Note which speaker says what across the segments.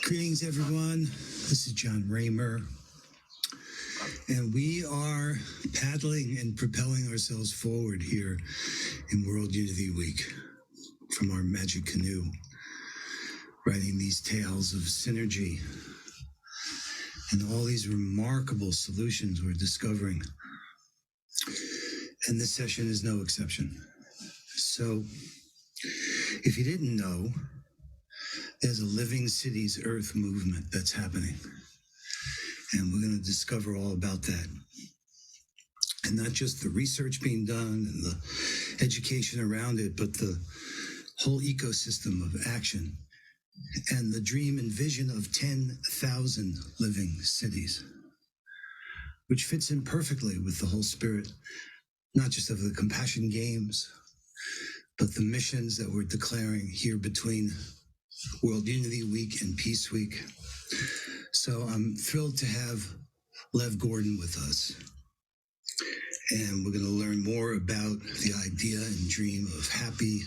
Speaker 1: Greetings, everyone. This is John Raymer, and we are paddling and propelling ourselves forward here in World Unity Week from our magic canoe, writing these tales of synergy and all these remarkable solutions we're discovering. And this session is no exception. So, if you didn't know, there's a Living Cities Earth movement that's happening. And we're going to discover all about that. And not just the research being done and the education around it, but the whole ecosystem of action and the dream and vision of 10,000 living cities, which fits in perfectly with the whole spirit, not just of the Compassion Games, but the missions that we're declaring here between World Unity Week and Peace Week. So I'm thrilled to have Lev Gordon with us. And we're going to learn more about the idea and dream of happy,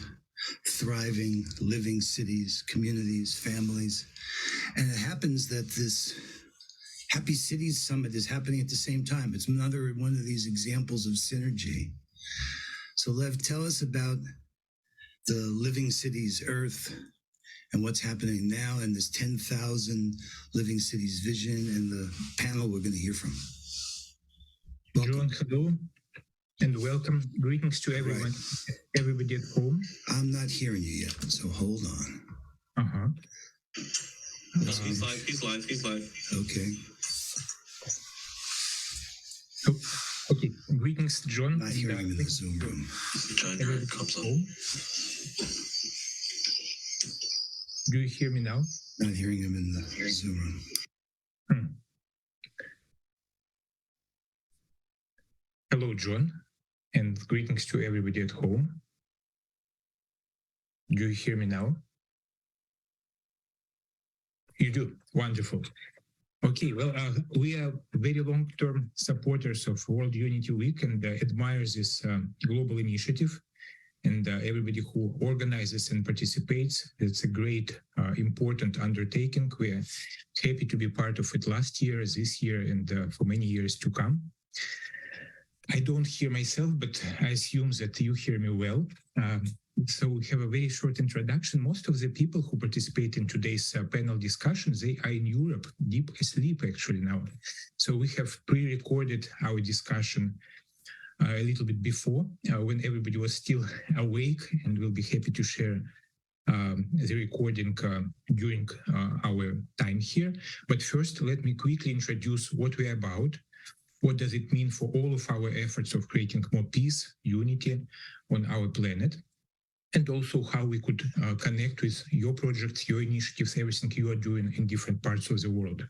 Speaker 1: thriving, living cities, communities, families. And it happens that this Happy Cities Summit is happening at the same time. It's another one of these examples of synergy. So Lev, tell us about the Living Cities Earth and what's happening now in this 10,000 Living Cities vision and the panel we're going to hear from.
Speaker 2: Welcome. John, hello and welcome. Greetings to everyone, right. Everybody at home.
Speaker 1: I'm not hearing you yet, so hold on.
Speaker 3: He's live.
Speaker 1: Okay.
Speaker 2: Oh, okay. Greetings, John.
Speaker 1: Not hearing him in the Zoom room.
Speaker 3: John comes up.
Speaker 2: Do you hear me now?
Speaker 1: Not hearing him in the Zoom room.
Speaker 2: Hello, John, and greetings to everybody at home. Do you hear me now? You do. Wonderful. Okay, well, we are very long-term supporters of World Unity Week and admire this global initiative. And everybody who organizes and participates, it's a great, important undertaking. We are happy to be part of it last year, this year, and for many years to come. I don't hear myself, but I assume that you hear me well. So we have a very short introduction. Most of the people who participate in today's panel discussion, they are in Europe, deep asleep actually now. So we have pre-recorded our discussion a little bit before, when everybody was still awake, and we'll be happy to share the recording during our time here. But first, let me quickly introduce what we're about. What does it mean for all of our efforts of creating more peace, unity on our planet? And also how we could connect with your projects, your initiatives, everything you are doing in different parts of the world.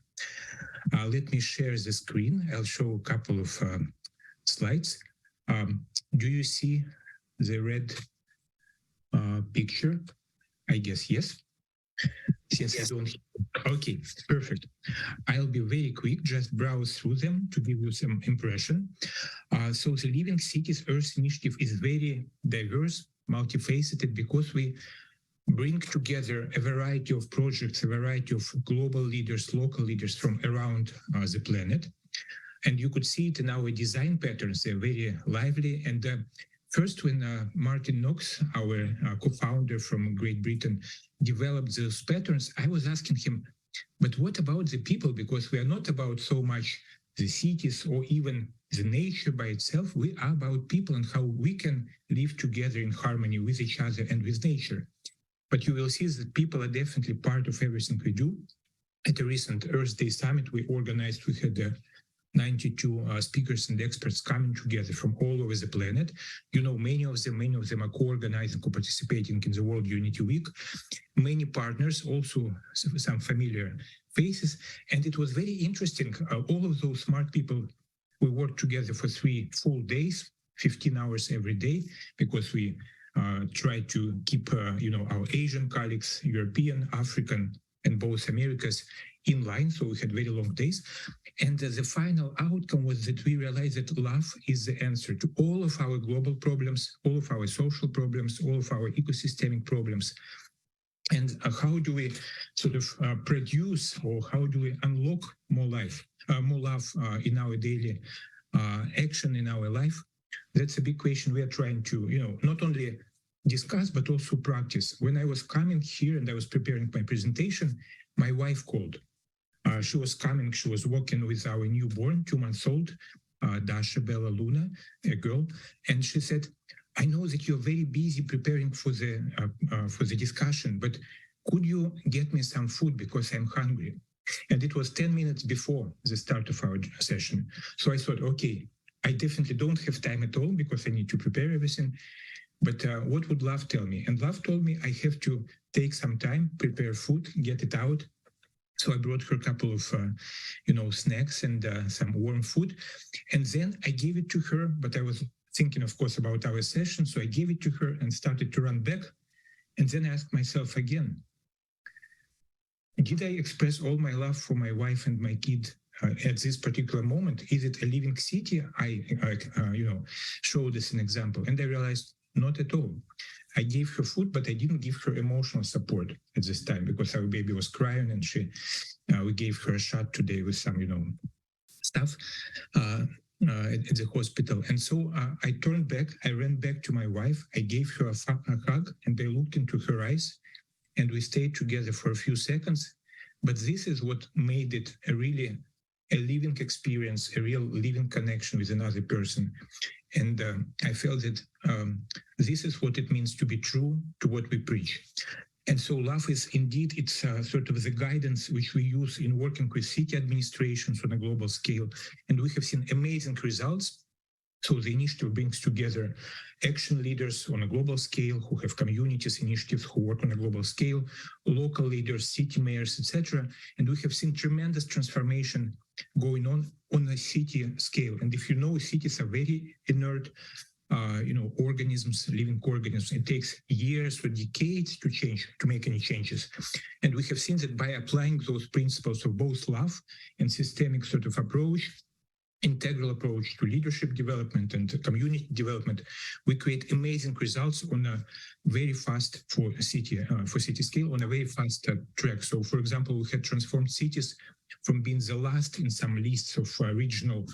Speaker 2: Let me share the screen. I'll show a couple of slides. Do you see the red picture? I guess yes. Since yes. I don't. Okay, perfect. I'll be very quick, just browse through them to give you some impression. So the Living Cities Earth initiative is very diverse, multifaceted, because we bring together a variety of projects, a variety of global leaders, local leaders from around the planet. And you could see it in our design patterns. They're very lively. And first, when Martin Knox, our co-founder from Great Britain, developed those patterns, I was asking him, but what about the people? Because we are not about so much the cities or even the nature by itself. We are about people and how we can live together in harmony with each other and with nature. But you will see that people are definitely part of everything we do. At a recent Earth Day Summit we organized, we had 92 speakers and experts coming together from all over the planet. You know, many of them are co-organizing, co-participating in the World Unity Week. Many partners, also some familiar faces. And it was very interesting. All of those smart people, we worked together for 3 full days, 15 hours every day, because we tried to keep, our Asian colleagues, European, African, and both Americas in line. So we had very long days. And the final outcome was that we realized that love is the answer to all of our global problems, all of our social problems, all of our ecosystemic problems. And how do we sort of produce, or how do we unlock more love in our daily action in our life? That's a big question we are trying to, not only discuss, but also practice. When I was coming here and I was preparing my presentation, my wife called. She was coming, she was walking with our newborn, 2-month-old, Dasha Bella Luna, a girl, and she said, I know that you're very busy preparing for the discussion, but could you get me some food because I'm hungry? And it was 10 minutes before the start of our session. So I thought, okay, I definitely don't have time at all because I need to prepare everything. But what would Love tell me? And Love told me I have to take some time, prepare food, get it out. So I brought her a couple of, snacks and some warm food. And then I gave it to her, but I was thinking, of course, about our session. So I gave it to her and started to run back. And then I asked myself again, did I express all my love for my wife and my kid at this particular moment? Is it a living city? I showed as an example. And I realized not at all. I gave her food, but I didn't give her emotional support at this time because our baby was crying, and we gave her a shot today with some, stuff at the hospital. And so I turned back, I ran back to my wife, I gave her a hug, and I looked into her eyes, and we stayed together for a few seconds. But this is what made it a living experience, a real living connection with another person. And I felt that this is what it means to be true to what we preach. And so love is indeed, it's sort of the guidance which we use in working with city administrations on a global scale. And we have seen amazing results. So the initiative brings together action leaders on a global scale who have communities initiatives who work on a global scale, local leaders, city mayors, etc. And we have seen tremendous transformation going on a city scale. And if you know, cities are very inert, organisms, living organisms. It takes years or decades to make any changes. And we have seen that by applying those principles of both love and systemic sort of approach, integral approach to leadership development and community development, we create amazing results on a very fast for city scale, on a very fast track. So, for example, we had transformed cities from being the last in some lists of regional,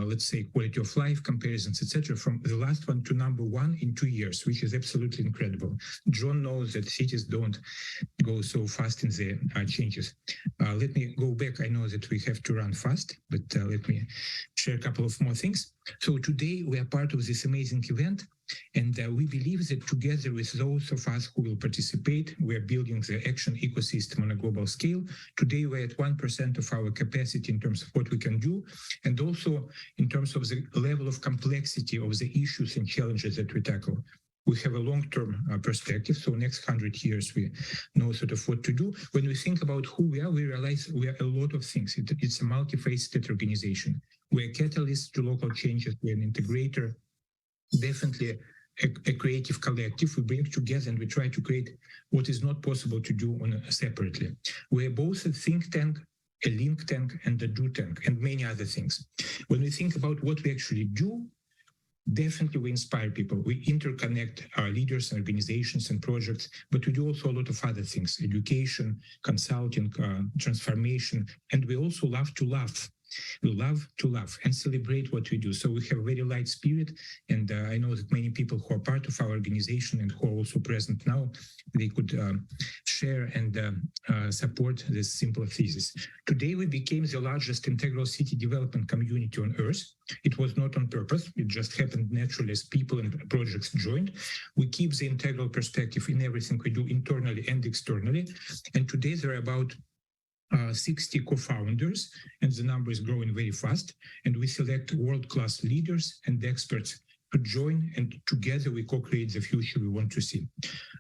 Speaker 2: let's say, quality of life comparisons, etc., from the last one to number one in 2 years, which is absolutely incredible. John knows that cities don't go so fast in the changes. Let me go back. I know that we have to run fast, but let me share a couple of more things. So today we are part of this amazing event, and we believe that together with those of us who will participate, we are building the action ecosystem on a global scale. Today we're at 1% of our capacity in terms of what we can do, and also in terms of the level of complexity of the issues and challenges that we tackle. We have a long-term perspective, so next 100 years we know sort of what to do. When we think about who we are, we realize we are a lot of things. It's a multifaceted organization. We're a catalyst to local changes. We're an integrator, definitely a creative collective. We bring together and we try to create what is not possible to do separately. We're both a think tank, a link tank, and a do tank, and many other things. When we think about what we actually do, definitely we inspire people. We interconnect our leaders and organizations and projects, but we do also a lot of other things: education, consulting, transformation, and we also love to laugh. We love to laugh and celebrate what we do. So we have a very light spirit, and I know that many people who are part of our organization and who are also present now, they could share and support this simple thesis. Today we became the largest integral city development community on Earth. It was not on purpose. It just happened naturally as people and projects joined. We keep the integral perspective in everything we do internally and externally. And today there are about 60 co-founders, and the number is growing very fast. And we select world-class leaders and experts to join, and together we co-create the future we want to see.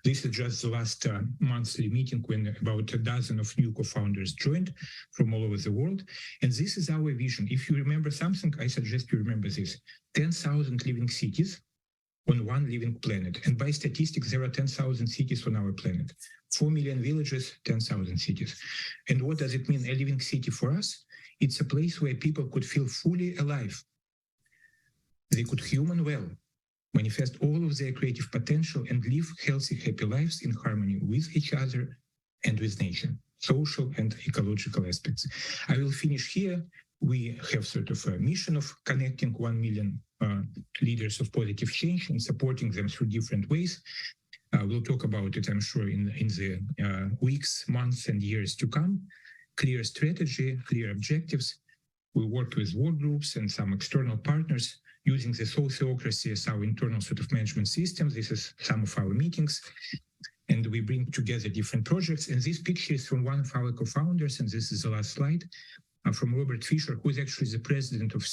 Speaker 2: This is just the last monthly meeting when about a dozen of new co-founders joined from all over the world. And this is our vision. If you remember something, I suggest you remember this: 10,000 living cities on one living planet. And by statistics, there are 10,000 cities on our planet. 4 million villages, 10,000 cities. And what does it mean, a living city for us? It's a place where people could feel fully alive. They could human well. manifest all of their creative potential, and live healthy, happy lives in harmony with each other and with nature, social and ecological aspects. I will finish here. We have sort of a mission of connecting 1 million leaders of positive change and supporting them through different ways. We'll talk about it, I'm sure, in the weeks, months, and years to come. Clear strategy, clear objectives. We worked with work groups and some external partners using the sociocracy as our internal sort of management system. This is some of our meetings. And we bring together different projects. And this picture is from one of our co-founders, and this is the last slide, from Robert Fischer, who is actually the president of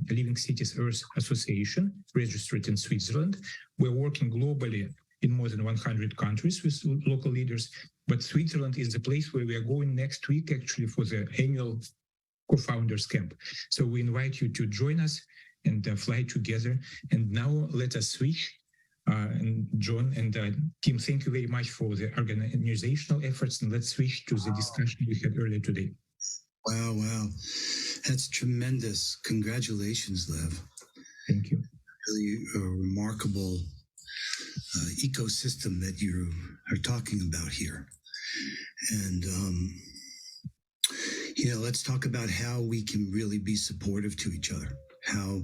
Speaker 2: Living Cities Earth Association, registered in Switzerland. We're working globally in more than 100 countries with local leaders, but Switzerland is the place where we are going next week, actually, for the annual co-founders camp. So we invite you to join us and fly together. And now let us switch. And John and Tim, thank you very much for the organizational efforts. And let's switch to the discussion we had earlier today.
Speaker 1: Wow. That's tremendous. Congratulations, Lev.
Speaker 2: Thank you.
Speaker 1: Really a remarkable ecosystem that you are talking about here. And, let's talk about how we can really be supportive to each other. How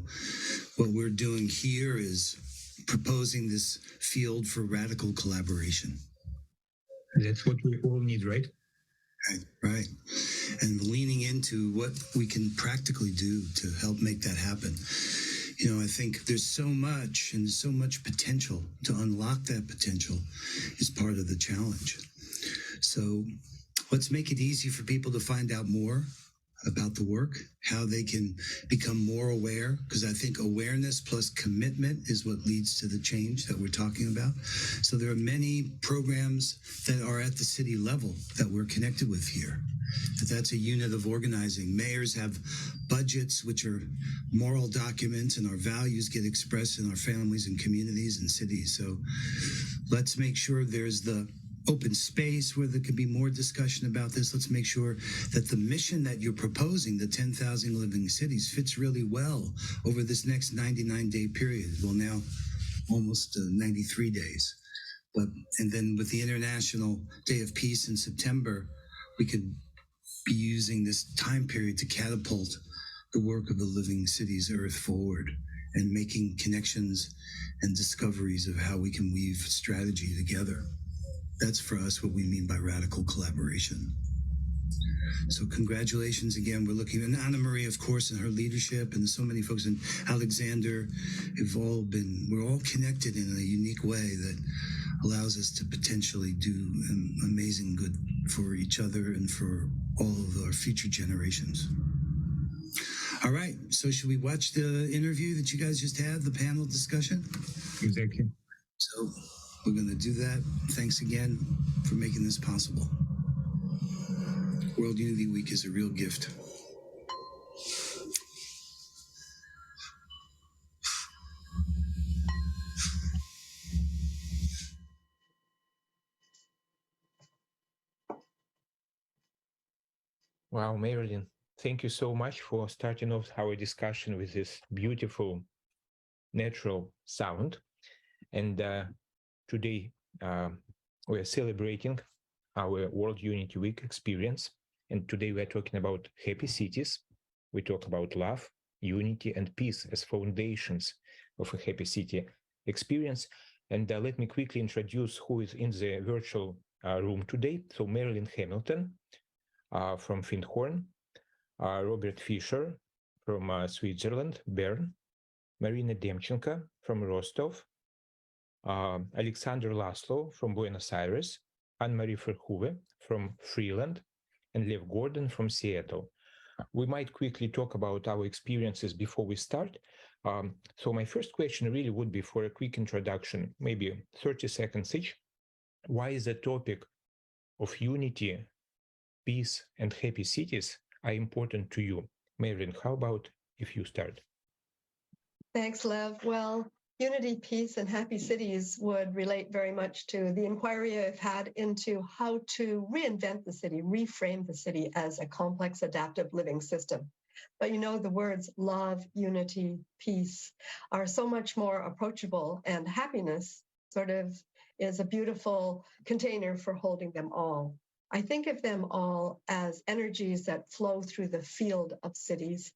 Speaker 1: what we're doing here is proposing this field for radical collaboration.
Speaker 2: That's what we all need, right?
Speaker 1: Right. And leaning into what we can practically do to help make that happen. I think there's so much and so much potential. To unlock that potential is part of the challenge. So let's make it easy for people to find out more about the work, how they can become more aware, because I think awareness plus commitment is what leads to the change that we're talking about. So there are many programs that are at the city level that we're connected with here. That's a unit of organizing. Mayors have budgets, which are moral documents, and our values get expressed in our families and communities and cities. So let's make sure there's the open space where there could be more discussion about this. Let's make sure that the mission that you're proposing, the 10,000 living cities, fits really well over this next 99-day period. Well, now almost 93 days. And then with the International Day of Peace in September, we could be using this time period to catapult the work of the Living Cities Earth forward and making connections and discoveries of how we can weave strategy together. That's for us what we mean by radical collaboration. So congratulations again. We're looking at Anna Marie, of course, and her leadership, and so many folks, and Alexander, we're all connected in a unique way that allows us to potentially do amazing good for each other and for all of our future generations. All right, so should we watch the interview that you guys just had, the panel discussion?
Speaker 2: Exactly.
Speaker 1: So we're going to do that. Thanks again for making this possible. World Unity Week is a real gift.
Speaker 2: Wow, Marilyn, thank you so much for starting off our discussion with this beautiful natural sound. And today we're celebrating our World Unity Week experience. And today we're talking about happy cities. We talk about love, unity, and peace as foundations of a happy city experience. And let me quickly introduce who is in the virtual room today. So Marilyn Hamilton from Findhorn, Robert Fischer from Switzerland, Bern, Marina Demchenko from Rostov, Alexander Laszlo from Buenos Aires, Anne-Marie Verhoeven from Freeland, and Lev Gordon from Seattle. We might quickly talk about our experiences before we start. So my first question really would be for a quick introduction, maybe 30 seconds each. Why is the topic of unity, peace, and happy cities are important to you? Marilyn, how about if you start?
Speaker 4: Thanks, Lev. Well, unity, peace, and happy cities would relate very much to the inquiry I've had into how to reinvent the city, reframe the city as a complex, adaptive living system. But you know, the words love, unity, peace are so much more approachable, and happiness sort of is a beautiful container for holding them all. I think of them all as energies that flow through the field of cities.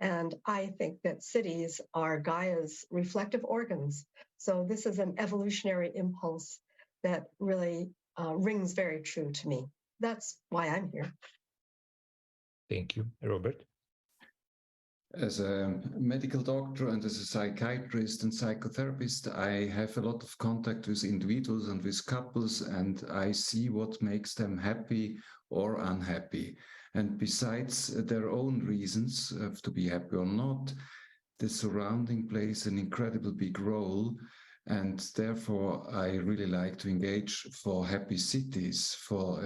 Speaker 4: And I think that cities are Gaia's reflective organs. So this is an evolutionary impulse that really rings very true to me. That's why I'm here.
Speaker 2: Thank you. Robert?
Speaker 5: As a medical doctor and as a psychiatrist and psychotherapist, I have a lot of contact with individuals and with couples, and I see what makes them happy or unhappy. And besides their own reasons to be happy or not, the surrounding plays an incredible big role. And therefore, I really like to engage for happy cities, for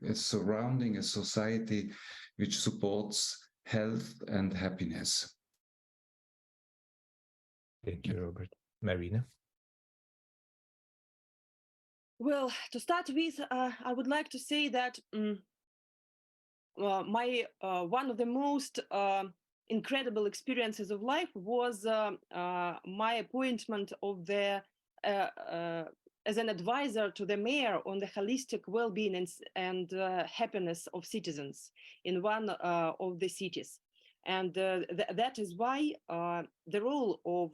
Speaker 5: a surrounding, a society which supports health and happiness.
Speaker 2: Thank you, Robert. Marina?
Speaker 6: Well, to start with, I would like to say that my one of the most incredible experiences of life was my appointment of the as an advisor to the mayor on the holistic well-being and happiness of citizens in one of the cities. And that is why the role of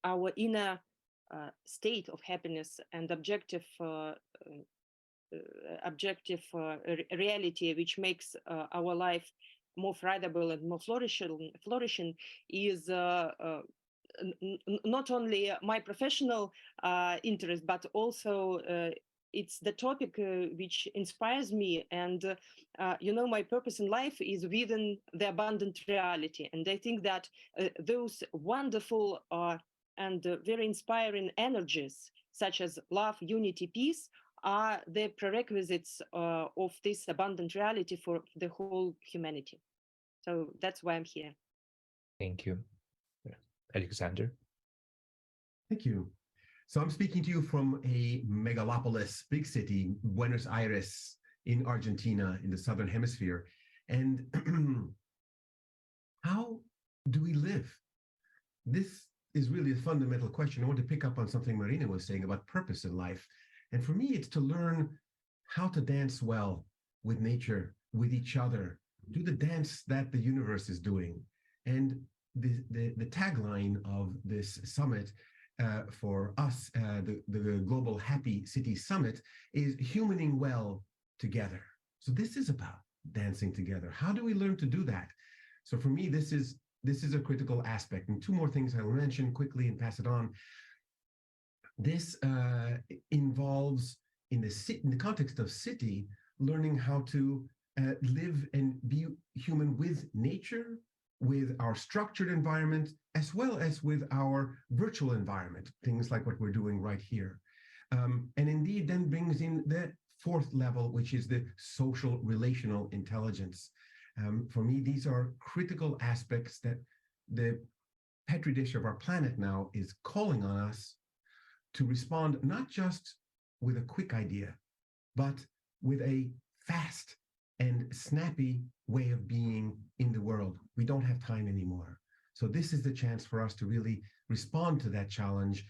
Speaker 6: our inner state of happiness and objective reality, which makes our life more thrivable and more flourishing, is not only my professional interest, but also it's the topic which inspires me. And you know, my purpose in life is within the abundant reality. And I think that those wonderful and very inspiring energies, such as love, unity, peace, are the prerequisites of this abundant reality for the whole humanity. So that's why I'm here.
Speaker 2: Thank you. Alexander?
Speaker 7: Thank you. So I'm speaking to you from a megalopolis, big city, Buenos Aires in Argentina, in the Southern Hemisphere. And how do we live? This is really a fundamental question. I want to pick up on something Marina was saying about purpose in life. And for me, it's to learn how to dance well with nature, with each other, do the dance that the universe is doing. And the tagline of this summit for us, the Global Happy City Summit, is humaning well together. So this is about dancing together. How do we learn to do that? So for me, this is a critical aspect. And two more things I will mention quickly and pass it on. This involves, in the context of city, learning how to live and be human with nature, with our structured environment, as well as with our virtual environment, things like what we're doing right here. And indeed then brings in the fourth level, which is the social relational intelligence. For me, these are critical aspects that the Petri dish of our planet now is calling on us to respond, not just with a quick idea, but with a fast and snappy way of being in the world. We don't have time anymore. So this is the chance for us to really respond to that challenge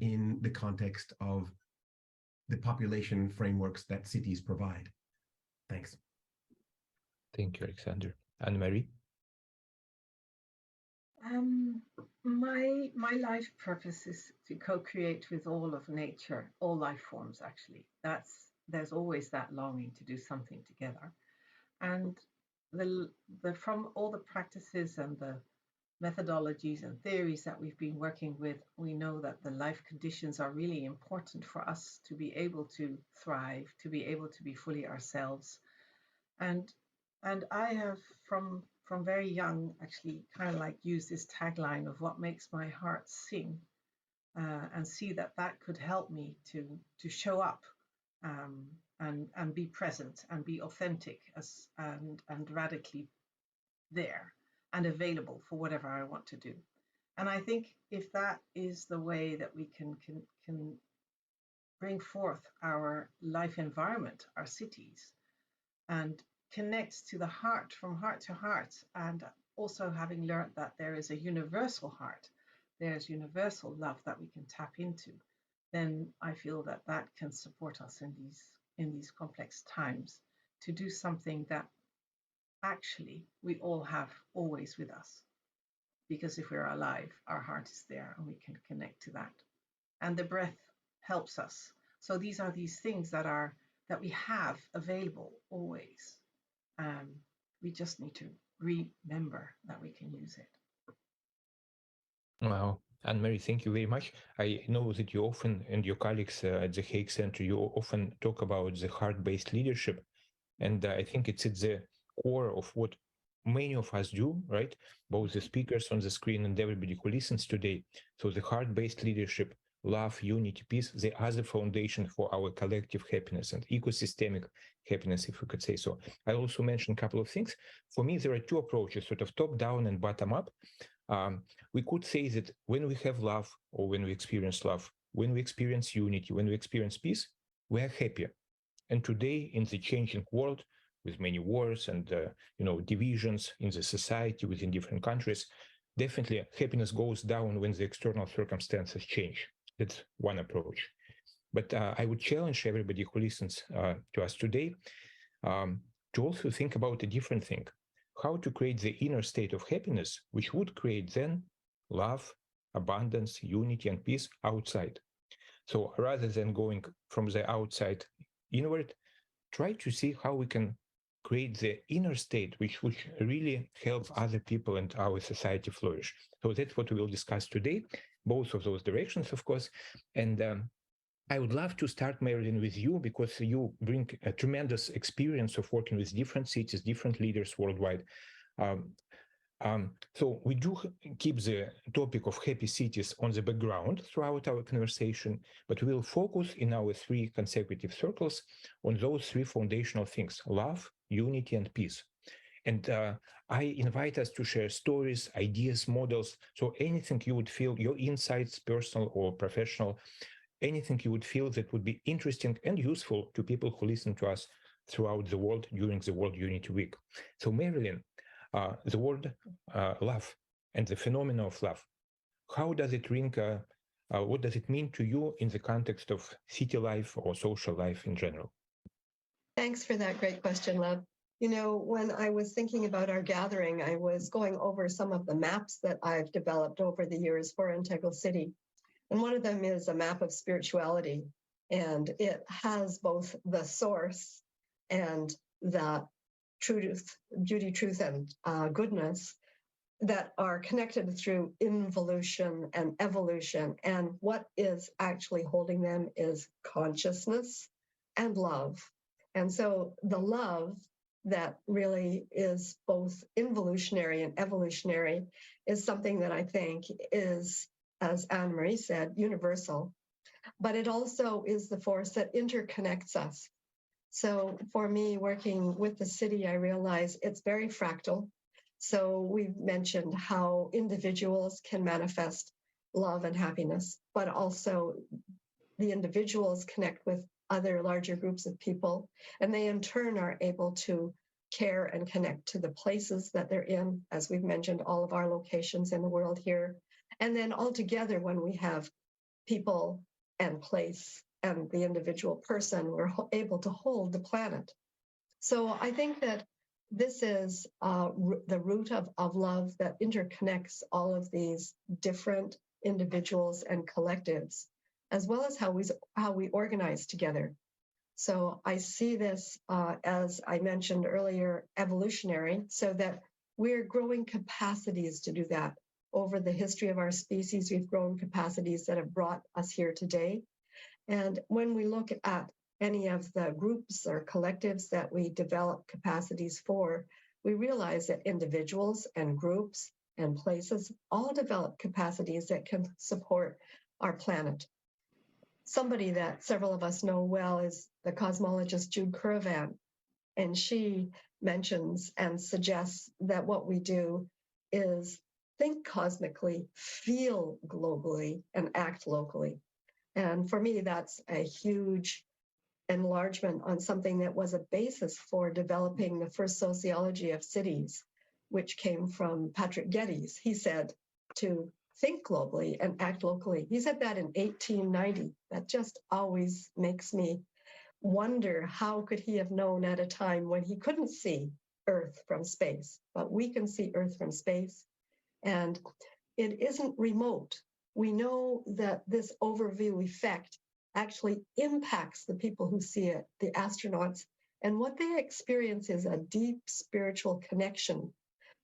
Speaker 7: in the context of the population frameworks that cities provide. Thanks.
Speaker 2: Thank you, Alexander. Anne-Marie?
Speaker 8: My life purpose is to co-create with all of nature, all life forms actually. There's always that longing to do something together. And from all the practices and the methodologies and theories that we've been working with, we know that the life conditions are really important for us to be able to thrive, to be able to be fully ourselves. And I have from very young actually kind of like used this tagline of what makes my heart sing, and see that could help me to show up and be present and be authentic and radically there and available for whatever I want to do. And I think if that is the way that we can bring forth our life environment, our cities, and connects to the heart, from heart to heart, and also having learned that there is a universal heart, there's universal love that we can tap into, then I feel that that can support us in these complex times to do something that actually we all have always with us. Because if we're alive, our heart is there and we can connect to that. And the breath helps us. So these are these things that we have available always. We just need to remember that we can use it.
Speaker 2: Wow. Anne-Marie, thank you very much. I know that you often, and your colleagues at the Hague Center, you often talk about the heart-based leadership. And I think it's at the core of what many of us do, right? Both the speakers on the screen and everybody who listens today. So the heart-based leadership, love, unity, peace, they are the foundation for our collective happiness and ecosystemic happiness, if we could say so. I also mentioned a couple of things. For me, there are two approaches, sort of top-down and bottom-up. We could say that when we have love, or when we experience love, when we experience unity, when we experience peace, we are happier. And today, in the changing world, with many wars and divisions in the society within different countries, definitely happiness goes down when the external circumstances change. That's one approach. But I would challenge everybody who listens to us today to also think about a different thing: how to create the inner state of happiness, which would create then love, abundance, unity, and peace outside. So rather than going from the outside inward, try to see how we can create the inner state which really help other people and our society flourish. So that's what we will discuss today, both of those directions, of course. And I would love to start, Marilyn, with you, because you bring a tremendous experience of working with different cities, different leaders worldwide. So we do keep the topic of happy cities on the background throughout our conversation, but we will focus in our three consecutive circles on those three foundational things: love, unity, and peace. And I invite us to share stories, ideas, models. So anything you would feel, your insights, personal or professional, anything you would feel that would be interesting and useful to people who listen to us throughout the world during the World Unity Week. So Marilyn, the word love and the phenomenon of love, how does it ring, what does it mean to you in the context of city life or social life in general?
Speaker 4: Thanks for that great question, Lev. You know, when I was thinking about our gathering, I was going over some of the maps that I've developed over the years for Integral City. And one of them is a map of spirituality. And it has both the source and the truth, beauty, truth, and goodness that are connected through involution and evolution. And what is actually holding them is consciousness and love. And so the love that really is both involutionary and evolutionary is something that I think is, as Anne-Marie said, universal. But it also is the force that interconnects us. So for me, working with the city, I realize it's very fractal. So we've mentioned how individuals can manifest love and happiness, but also the individuals connect with other larger groups of people, and they in turn are able to care and connect to the places that they're in, as we've mentioned, all of our locations in the world here. And then all together, when we have people and place and the individual person, we're able to hold the planet. So I think that this is the root of love that interconnects all of these different individuals and collectives, as well as how we organize together. So I see this, as I mentioned earlier, evolutionary, so that we're growing capacities to do that. Over the history of our species, we've grown capacities that have brought us here today. And when we look at any of the groups or collectives that we develop capacities for, we realize that individuals and groups and places all develop capacities that can support our planet. Somebody that several of us know well is the cosmologist Jude Currivan, and she mentions and suggests that what we do is think cosmically, feel globally, and act locally. And for me, that's a huge enlargement on something that was a basis for developing the first sociology of cities, which came from Patrick Geddes. He said to think globally and act locally. He said that in 1890. That just always makes me wonder, how could he have known at a time when he couldn't see Earth from space? But we can see Earth from space, and it isn't remote. We know that this overview effect actually impacts the people who see it, the astronauts, and what they experience is a deep spiritual connection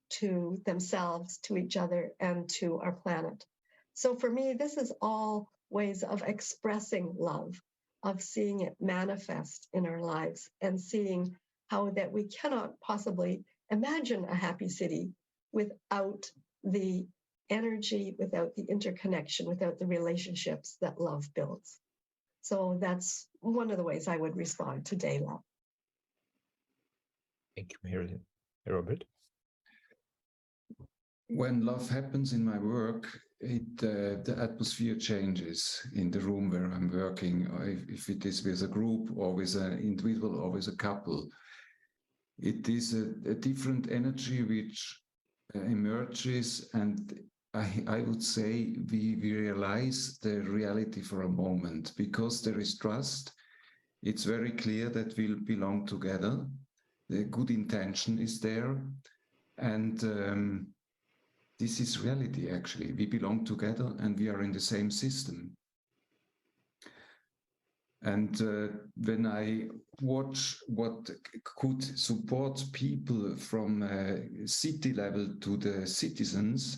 Speaker 4: to themselves, to each other, and to our planet. So for me, this is all ways of expressing love, of seeing it manifest in our lives, and seeing how that we cannot possibly imagine a happy city without the energy, without the interconnection, without the relationships that love builds. So that's one of the ways I would respond to day love.
Speaker 2: Thank you, Marilyn. Robert?
Speaker 5: When love happens in my work, the atmosphere changes in the room where I'm working, or if it is with a group or with an individual or with a couple. It is a different energy which emerges, and I would say we realize the reality for a moment, because there is trust. It's very clear that we'll belong together. The good intention is there, and this is reality, actually. We belong together and we are in the same system. And when I watch what could support people from city level to the citizens,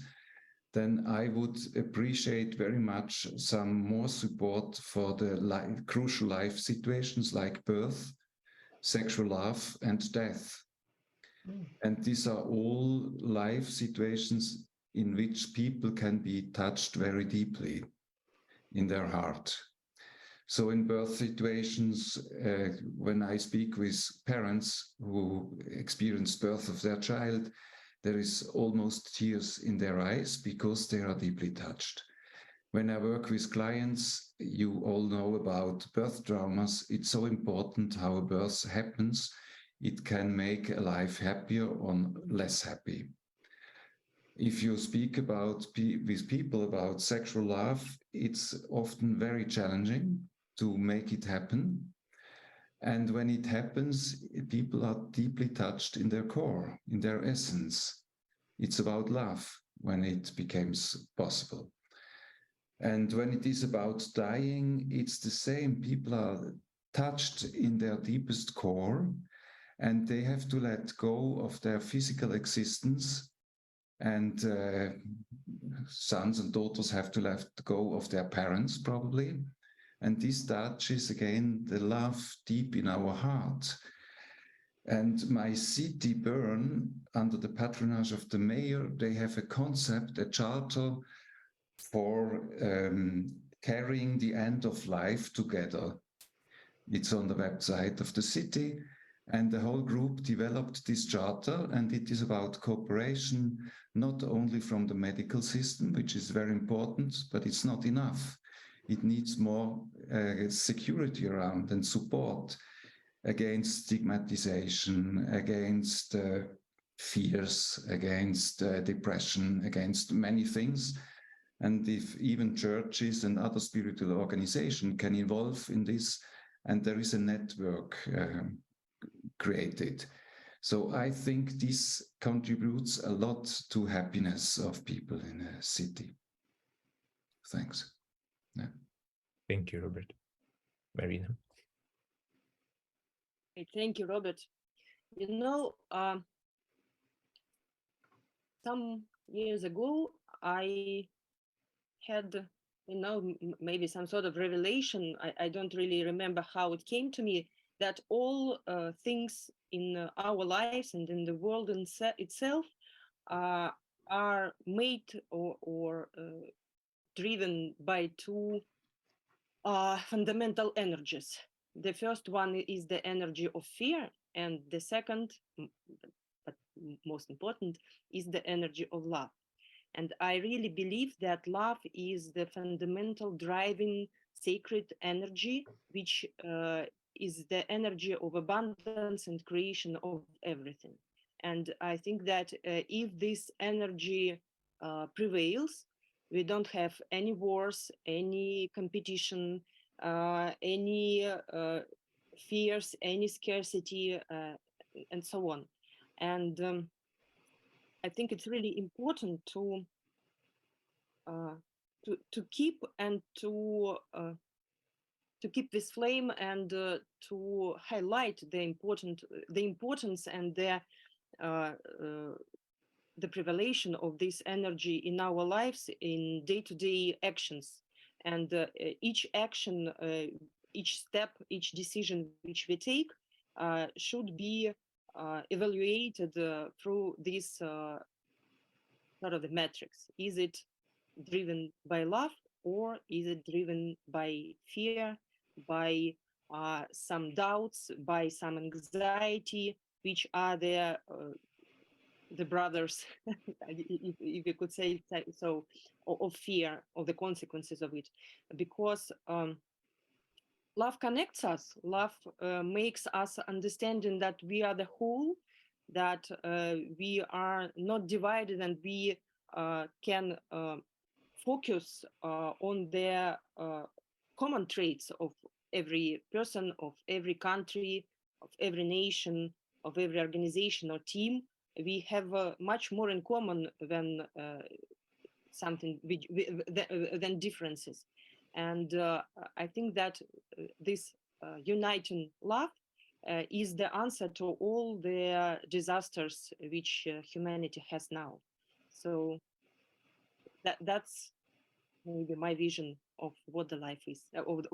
Speaker 5: then I would appreciate very much some more support for the crucial life situations like birth, sexual love, and death. And these are all life situations in which people can be touched very deeply in their heart. So in birth situations, when I speak with parents who experience birth of their child, there is almost tears in their eyes because they are deeply touched. When I work with clients, you all know about birth traumas. It's so important how a birth happens. It can make a life happier or less happy. If you speak with people about sexual love, it's often very challenging to make it happen. And when it happens, people are deeply touched in their core, in their essence. It's about love when it becomes possible. And when it is about dying, it's the same. People are touched in their deepest core, and they have to let go of their physical existence, and sons and daughters have to let go of their parents, probably. And this touches again the love deep in our heart. And my city, Bern, under the patronage of the mayor, they have a concept, a charter for carrying the end of life together. It's on the website of the city, and the whole group developed this charter, and it is about cooperation, not only from the medical system, which is very important, but it's not enough. It needs more security around and support against stigmatization, against fears, against depression, against many things. And if even churches and other spiritual organizations can involve in this, and there is a network created. So I think this contributes a lot to happiness of people in a city. Thanks. Yeah.
Speaker 2: Thank you, Robert. Marina?
Speaker 6: Thank you, Robert. You know, some years ago, I had, maybe some sort of revelation. I don't really remember how it came to me, that all things in our lives and in the world itself are made or driven by two fundamental energies. The first one is the energy of fear, and the second, but most important, is the energy of love. And I really believe that love is the fundamental driving sacred energy, which is the energy of abundance and creation of everything. And I think that if this energy prevails, we don't have any wars, any competition, any fears, any scarcity, and so on. And I think it's really important to keep and to keep this flame and to highlight the importance and the prevalation of this energy in our lives in day-to-day actions. And each action, each step, each decision which we take should be evaluated through this sort of the metrics. Is it driven by love, or is it driven by fear, by some doubts, by some anxiety, which are the brothers, if you could say so, of fear, of the consequences of it? Because love connects us. Love makes us understanding that we are the whole, that we are not divided, and we can focus on the common traits of every person, of every country, of every nation, of every organization or team. We have much more in common than something than differences. And I think that this uniting love is the answer to all the disasters which humanity has now. So that's maybe my vision of what the life is, of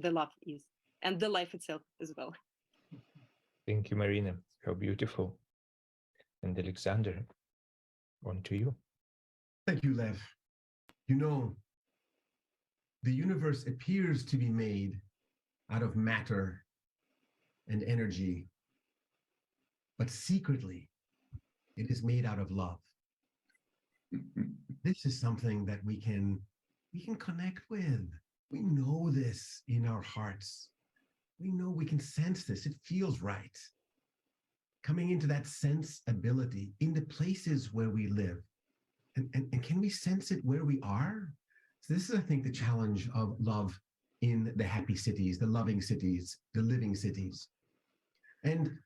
Speaker 6: the love is, and the life itself as well.
Speaker 2: Thank you, Marina. How beautiful. And Alexander, on to you.
Speaker 7: Thank you, Lev. You know, the universe appears to be made out of matter and energy, but secretly, it is made out of love. This is something that we can connect with. We know this in our hearts. We know, we can sense this. It feels right. Coming into that sense ability in the places where we live. And can we sense it where we are? So this is, I think, the challenge of love in the happy cities, the loving cities, the living cities. And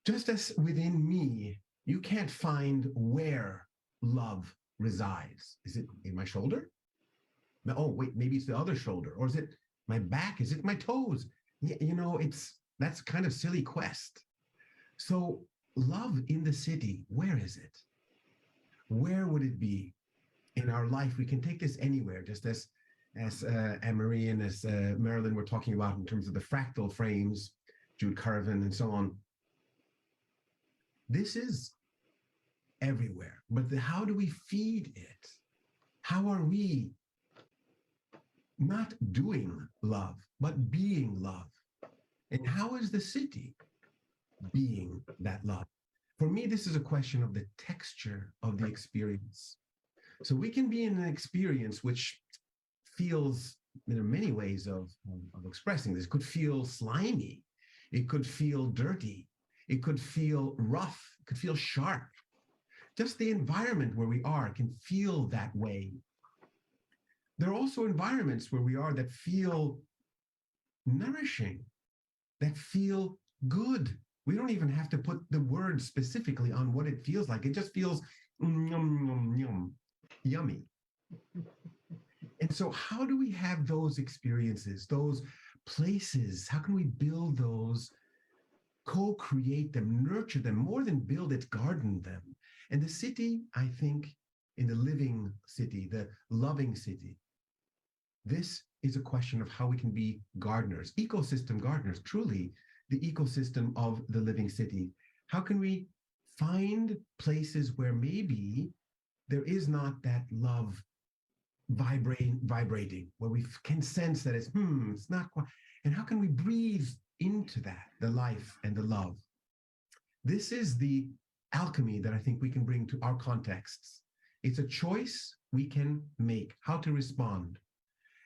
Speaker 7: just as within me, you can't find where love resides. Is it in my shoulder? Oh, wait, maybe it's the other shoulder. Or is it my back? Is it my toes? You know, that's kind of silly quest. So love in the city, where is it? Where would it be in our life? We can take this anywhere, just as Anne-Marie and as Marilyn were talking about in terms of the fractal frames, Jude Carvin and so on. This is everywhere, but how do we feed it? How are we not doing love, but being love? And how is the city being that love? For me, this is a question of the texture of the experience. So we can be in an experience which feels, there are many ways of expressing this. It could feel slimy. It could feel dirty. It could feel rough. It could feel sharp. Just the environment where we are can feel that way. There are also environments where we are that feel nourishing, that feel good. We don't even have to put the word specifically on what it feels like. It just feels yummy. And so how do we have those experiences, those places? How can we build those, co-create them, nurture them, more than build it, garden them? And the city, I think, in the living city, the loving city, this is a question of how we can be gardeners, ecosystem gardeners, truly the ecosystem of the living city. How can we find places where maybe there is not that love vibrating, where we can sense that it's not quite, and how can we breathe into that, the life and the love? This is the alchemy that I think we can bring to our contexts. It's a choice we can make, how to respond.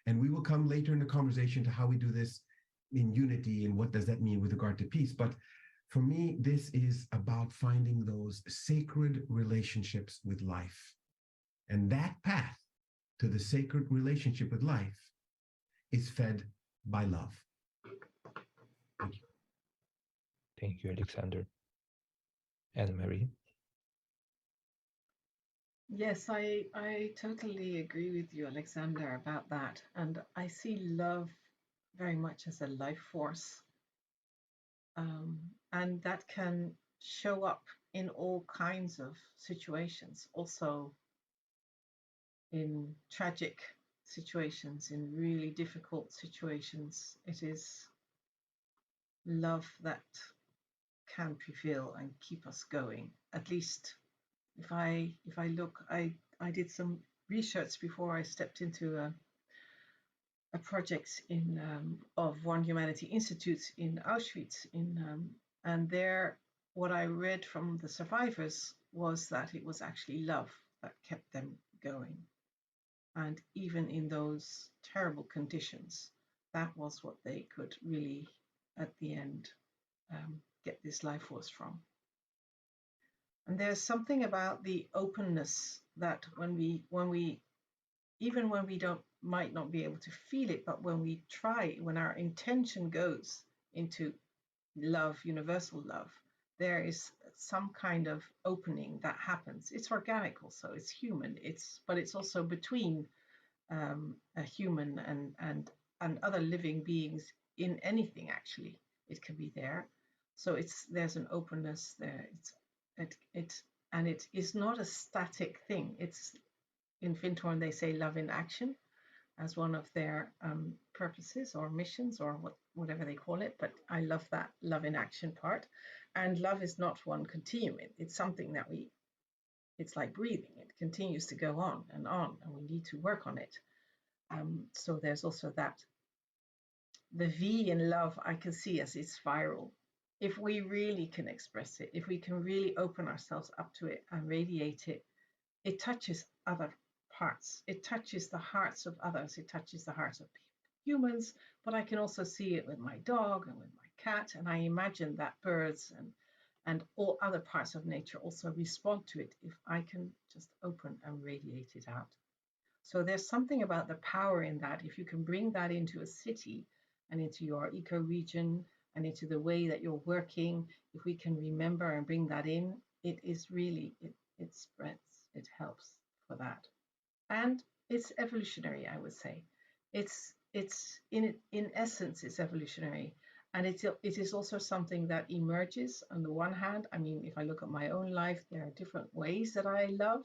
Speaker 7: And we will come later in the conversation to how we do this in unity, and what does that mean with regard to peace? But for me, this is about finding those sacred relationships with life. And that path to the sacred relationship with life is fed by love. Thank you.
Speaker 9: Thank you, Alexander. Anne-Marie?
Speaker 8: Yes, I totally agree with you, Alexander, about that. And I see love very much as a life force. And that can show up in all kinds of situations, also in tragic situations, in really difficult situations. It is love that can prevail and keep us going. At least if I look, I did some research before I stepped into a project in of One Humanity Institute in Auschwitz, and there what I read from the survivors was that it was actually love that kept them going, and even in those terrible conditions, that was what they could really, at the end, get this life force from. And there's something about the openness that when we even when we might not be able to feel it, but when we try, when our intention goes into love, universal love, there is some kind of opening that happens. It's organic also, it's human, but it's also between a human and other living beings in anything, actually. It can be there. So there's an openness there. And it is not a static thing. It's in Fintorn they say love in action as one of their purposes or missions or whatever they call it. But I love that love in action part. And love is not one continuum. It's something that it's like breathing. It continues to go on, and we need to work on it. So there's also that. The V in love I can see as it's viral. If we really can express it, if we can really open ourselves up to it and radiate it, it touches other parts. It touches the hearts of others. It touches the hearts of humans, but I can also see it with my dog and with my cat. And I imagine that birds and all other parts of nature also respond to it if I can just open and radiate it out. So there's something about the power in that. If you can bring that into a city and into your eco-region and into the way that you're working, if we can remember and bring that in, it is really, it spreads, it helps for that. And it's evolutionary, I would say. It's in essence, it's evolutionary. And it is also something that emerges on the one hand. I mean, if I look at my own life, there are different ways that I love,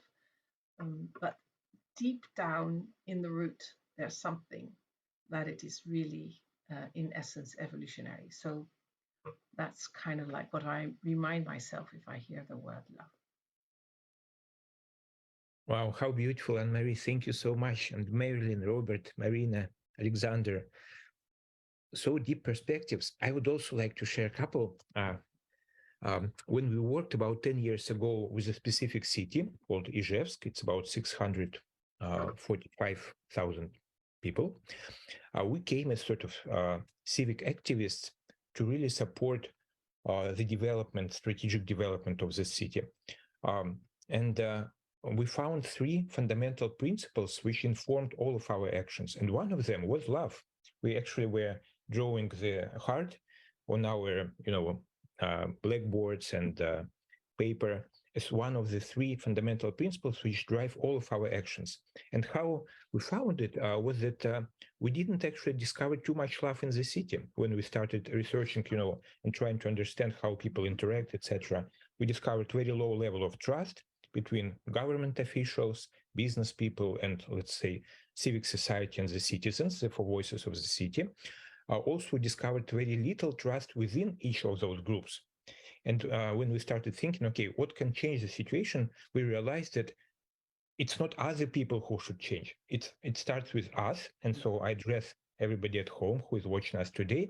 Speaker 8: but deep down in the root, there's something that it is really, in essence, evolutionary. So that's kind of like what I remind myself if I hear the word love.
Speaker 9: Wow, how beautiful, Anne-Marie. Thank you so much. And Marilyn, Robert, Marina, Alexander, so deep perspectives. I would also like to share a couple. When we worked about 10 years ago with a specific city called Izhevsk, it's about 645,000 people. We came as sort of civic activists to really support the development, strategic development of the city. We found three fundamental principles which informed all of our actions. And one of them was love. We actually were drawing the heart on our, blackboards and paper as one of the three fundamental principles which drive all of our actions. And how we found it was that we didn't actually discover too much love in the city when we started researching, and trying to understand how people interact, etc. We discovered very low level of trust between government officials, business people, and let's say civic society and the citizens, the voices of the city. Also discovered very little trust within each of those groups. And when we started thinking, okay, what can change the situation, we realized that it's not other people who should change. It starts with us. And so I address everybody at home who is watching us today,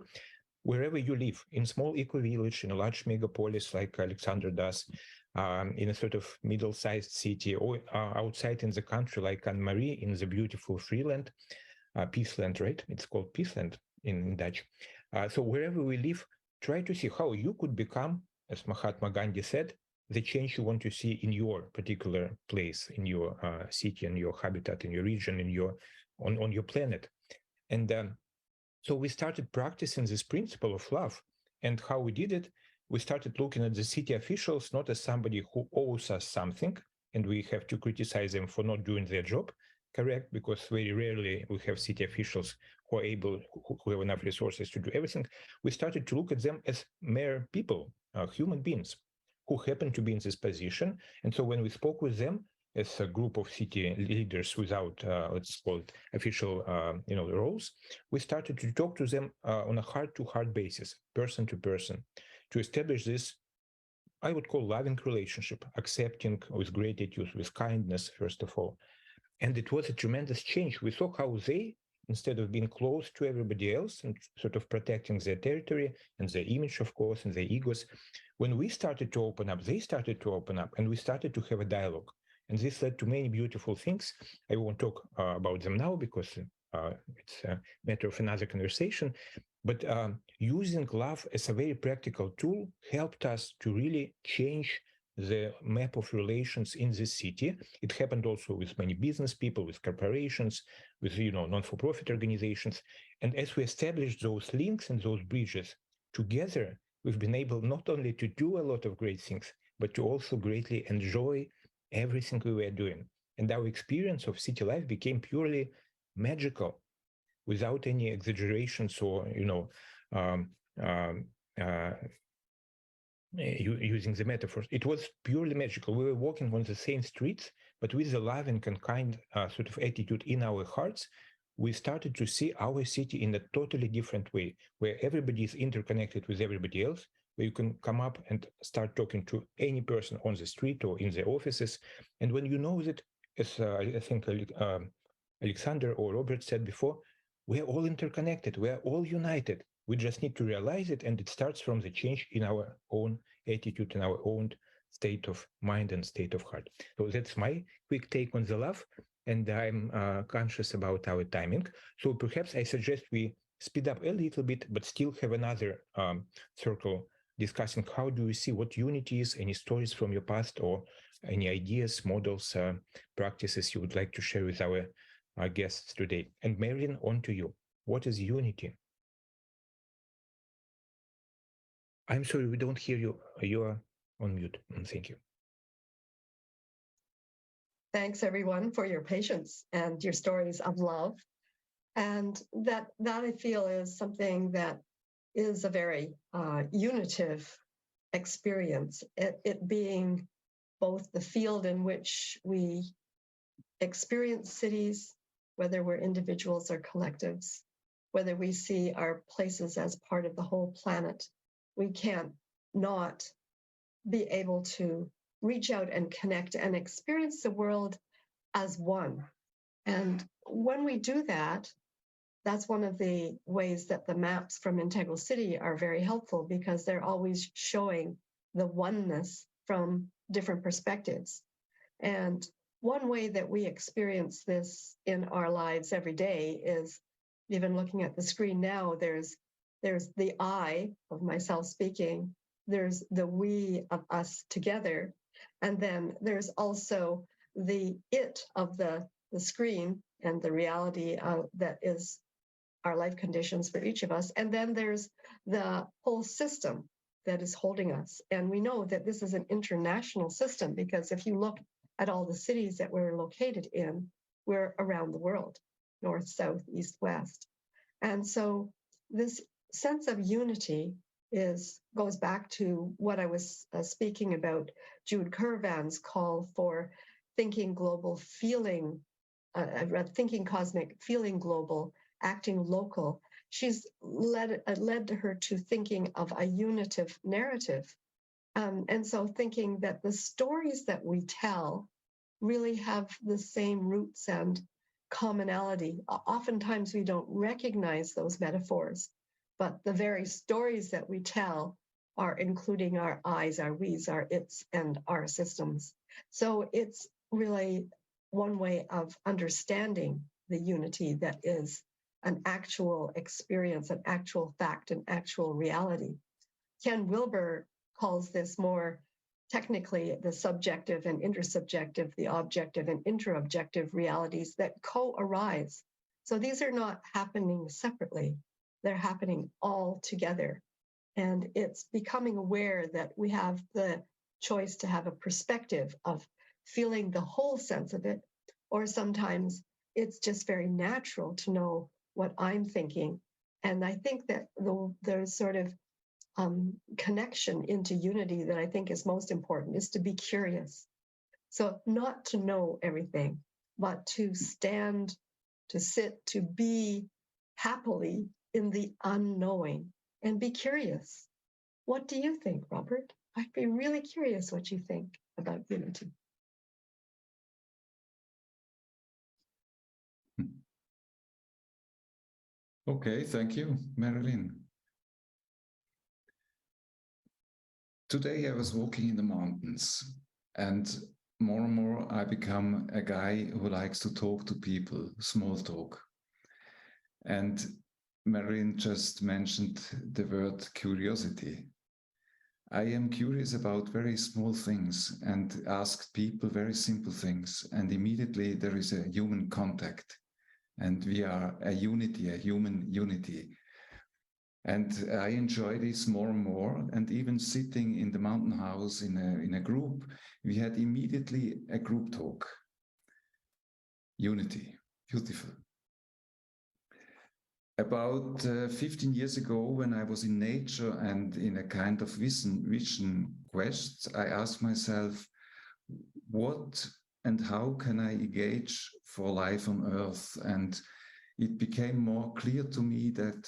Speaker 9: wherever you live, in small eco-village, in a large megapolis like Alexander does, in a sort of middle-sized city, or outside in the country like Anne-Marie in the beautiful Freeland, Peaceland, right? It's called Peaceland in Dutch. So wherever we live, try to see how you could become, as Mahatma Gandhi said, the change you want to see in your particular place, in your city, in your habitat, in your region, in your on your planet. And so we started practicing this principle of love. And how we did it, we started looking at the city officials not as somebody who owes us something, and we have to criticize them for not doing their job, correct? Because very rarely we have city officials who are able, who have enough resources to do everything. We started to look at them as mere people, human beings, who happen to be in this position. And so when we spoke with them as a group of city leaders without, let's call it, official, roles, we started to talk to them on a heart-to-heart basis, person to person, to establish this, I would call, loving relationship, accepting with gratitude, with kindness, first of all. And it was a tremendous change. We saw how they, instead of being close to everybody else and sort of protecting their territory and their image, of course, and their egos, when we started to open up, they started to open up, and we started to have a dialogue. And this led to many beautiful things. I won't talk about them now because it's a matter of another conversation. But using love as a very practical tool helped us to really change the map of relations in this city. It happened also with many business people, with corporations, with non-for-profit organizations. And as we established those links and those bridges together, we've been able not only to do a lot of great things, but to also greatly enjoy everything we were doing. And our experience of city life became purely magical, without any exaggerations or using the metaphors. It was purely magical. We were walking on the same streets, but with a loving and kind sort of attitude in our hearts, we started to see our city in a totally different way, where everybody is interconnected with everybody else, where you can come up and start talking to any person on the street or in the offices. And when you know that, as I think Alexander or Robert said before, we're all interconnected, we're all united. We just need to realize it, and it starts from the change in our own attitude, in our own state of mind and state of heart. So that's my quick take on the love, and I'm conscious about our timing. So perhaps I suggest we speed up a little bit, but still have another circle discussing how do we see what unity is, any stories from your past, or any ideas, models, practices you would like to share with our guests today. And Marilyn, on to you. What is unity? I'm sorry, we don't hear you. You are on mute. Thank you.
Speaker 4: Thanks, everyone, for your patience and your stories of love. And that I feel is something that is a very unitive experience, it being both the field in which we experience cities, whether we're individuals or collectives, whether we see our places as part of the whole planet. We can't not be able to reach out and connect and experience the world as one. And when we do that, that's one of the ways that the maps from Integral City are very helpful, because they're always showing the oneness from different perspectives. And one way that we experience this in our lives every day is, even looking at the screen now, there's the I of myself speaking, there's the we of us together, and then there's also the it of the screen and the reality that is our life conditions for each of us. And then there's the whole system that is holding us. And we know that this is an international system, because if you look at all the cities that we're located in, we're around the world, north, south, east, west. And so this sense of unity goes back to what I was speaking about, Jude Curvan's call for thinking global, feeling, thinking cosmic, feeling global, acting local. She's led her to thinking of a unitive narrative. And so thinking that the stories that we tell really have the same roots and commonality. Oftentimes we don't recognize those metaphors, but the very stories that we tell are including our I's, our we's, our it's, and our systems. So it's really one way of understanding the unity that is an actual experience, an actual fact, an actual reality. Ken Wilber calls this more technically the subjective and intersubjective, the objective and interobjective realities that co-arise. So these are not happening separately, they're happening all together. And it's becoming aware that we have the choice to have a perspective of feeling the whole sense of it, or sometimes it's just very natural to know what I'm thinking. And I think that the sort of connection into unity that I think is most important is to be curious. So not to know everything, but to stand, to sit, to be happily in the unknowing and be curious. What do you think, Robert? I'd be really curious what you think about unity.
Speaker 5: Okay, thank you, Marilyn. Today I was walking in the mountains, and more I become a guy who likes to talk to people, small talk. And Marilyn just mentioned the word curiosity. I am curious about very small things and ask people very simple things, and immediately there is a human contact, and we are a unity, a human unity. And I enjoy this more and more. And even sitting in the mountain house in a group, we had immediately a group talk. Unity, beautiful. About 15 years ago, when I was in nature and in a kind of vision quest, I asked myself, what and how can I engage for life on Earth? And it became more clear to me that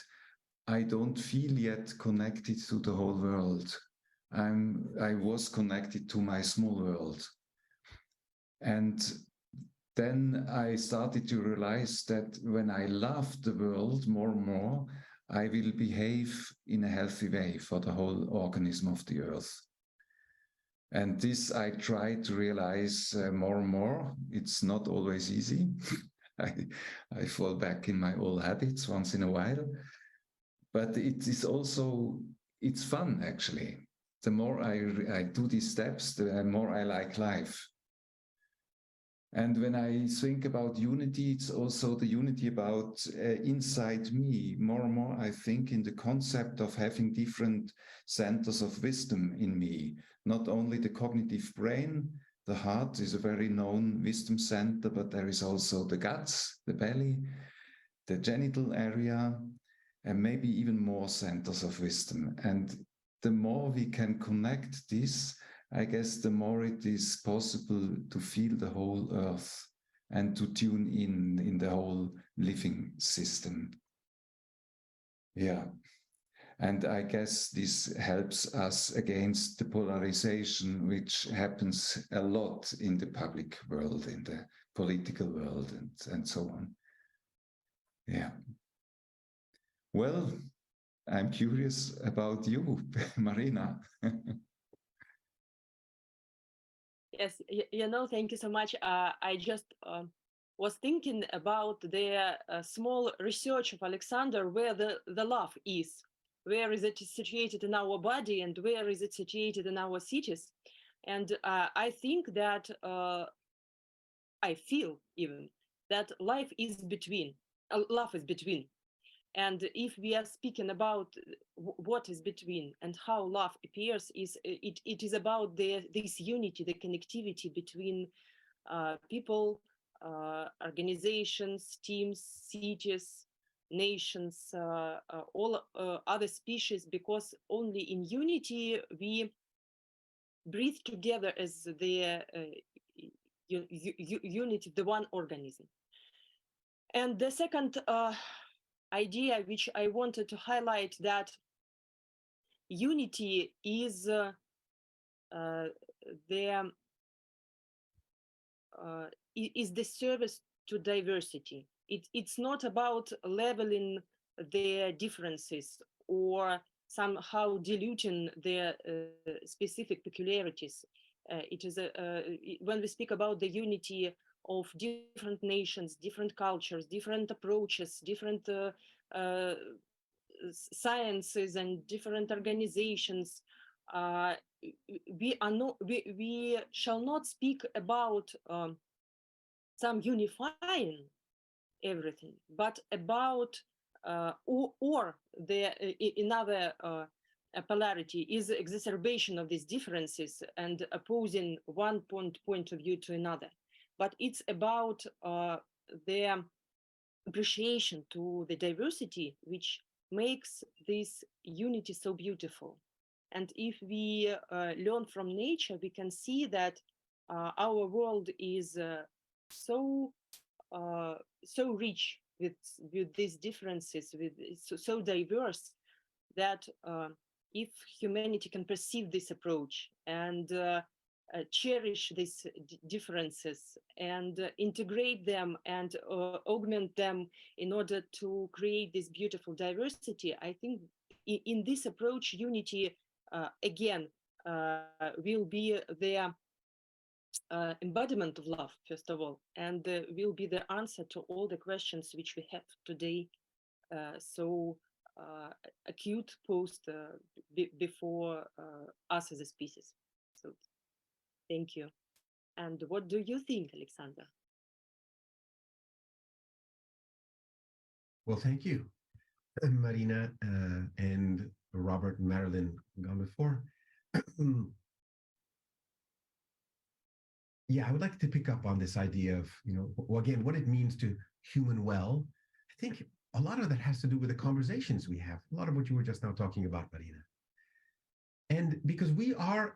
Speaker 5: I don't feel yet connected to the whole world. I was connected to my small world. And then I started to realize that when I love the world more and more, I will behave in a healthy way for the whole organism of the Earth. And this I try to realize more and more. It's not always easy. I fall back in my old habits once in a while. But it is also, it's fun actually. The more I do these steps, the more I like life. And when I think about unity, it's also the unity about inside me. More and more I think in the concept of having different centers of wisdom in me. Not only the cognitive brain, the heart is a very known wisdom center, but there is also the guts, the belly, the genital area, and maybe even more centers of wisdom. And the more we can connect this, I guess the more it is possible to feel the whole Earth and to tune in the whole living system. Yeah. And I guess this helps us against the polarization, which happens a lot in the public world, in the political world, and so on. Yeah. Well, I'm curious about you, Marina.
Speaker 6: Yes, thank you so much. I just was thinking about the small research of Alexander, where the love is. Where is it situated in our body and where is it situated in our cities? And I think that, I feel even, that life is between, love is between. And if we are speaking about what is between and how love appears, it is about this unity, the connectivity between people, organizations, teams, cities, nations, all other species, because only in unity we breathe together as the unity, the one organism. And the second idea which I wanted to highlight, that unity is the service to diversity. It's not about leveling their differences or somehow diluting their specific peculiarities. It is when we speak about the unity of different nations, different cultures, different approaches, different uh, sciences and different organizations. Uh, we shall not speak about some unifying everything, but about or the another polarity is exacerbation of these differences and opposing one point of view to another. But it's about the appreciation to the diversity which makes this unity so beautiful. And if we learn from nature, we can see that our world is so so rich with these differences, with so diverse that if humanity can perceive this approach and cherish these differences and integrate them and augment them in order to create this beautiful diversity, I think in this approach, unity again will be the embodiment of love, first of all, and will be the answer to all the questions which we have today so acute post before us as a species. So thank you. And what do you think, Alexander?
Speaker 7: Well, thank you, Marina and Robert and Marilyn gone before. Yeah, I would like to pick up on this idea of, again, what it means to human well. I think a lot of that has to do with the conversations we have, a lot of what you were just now talking about, Marina. And because we are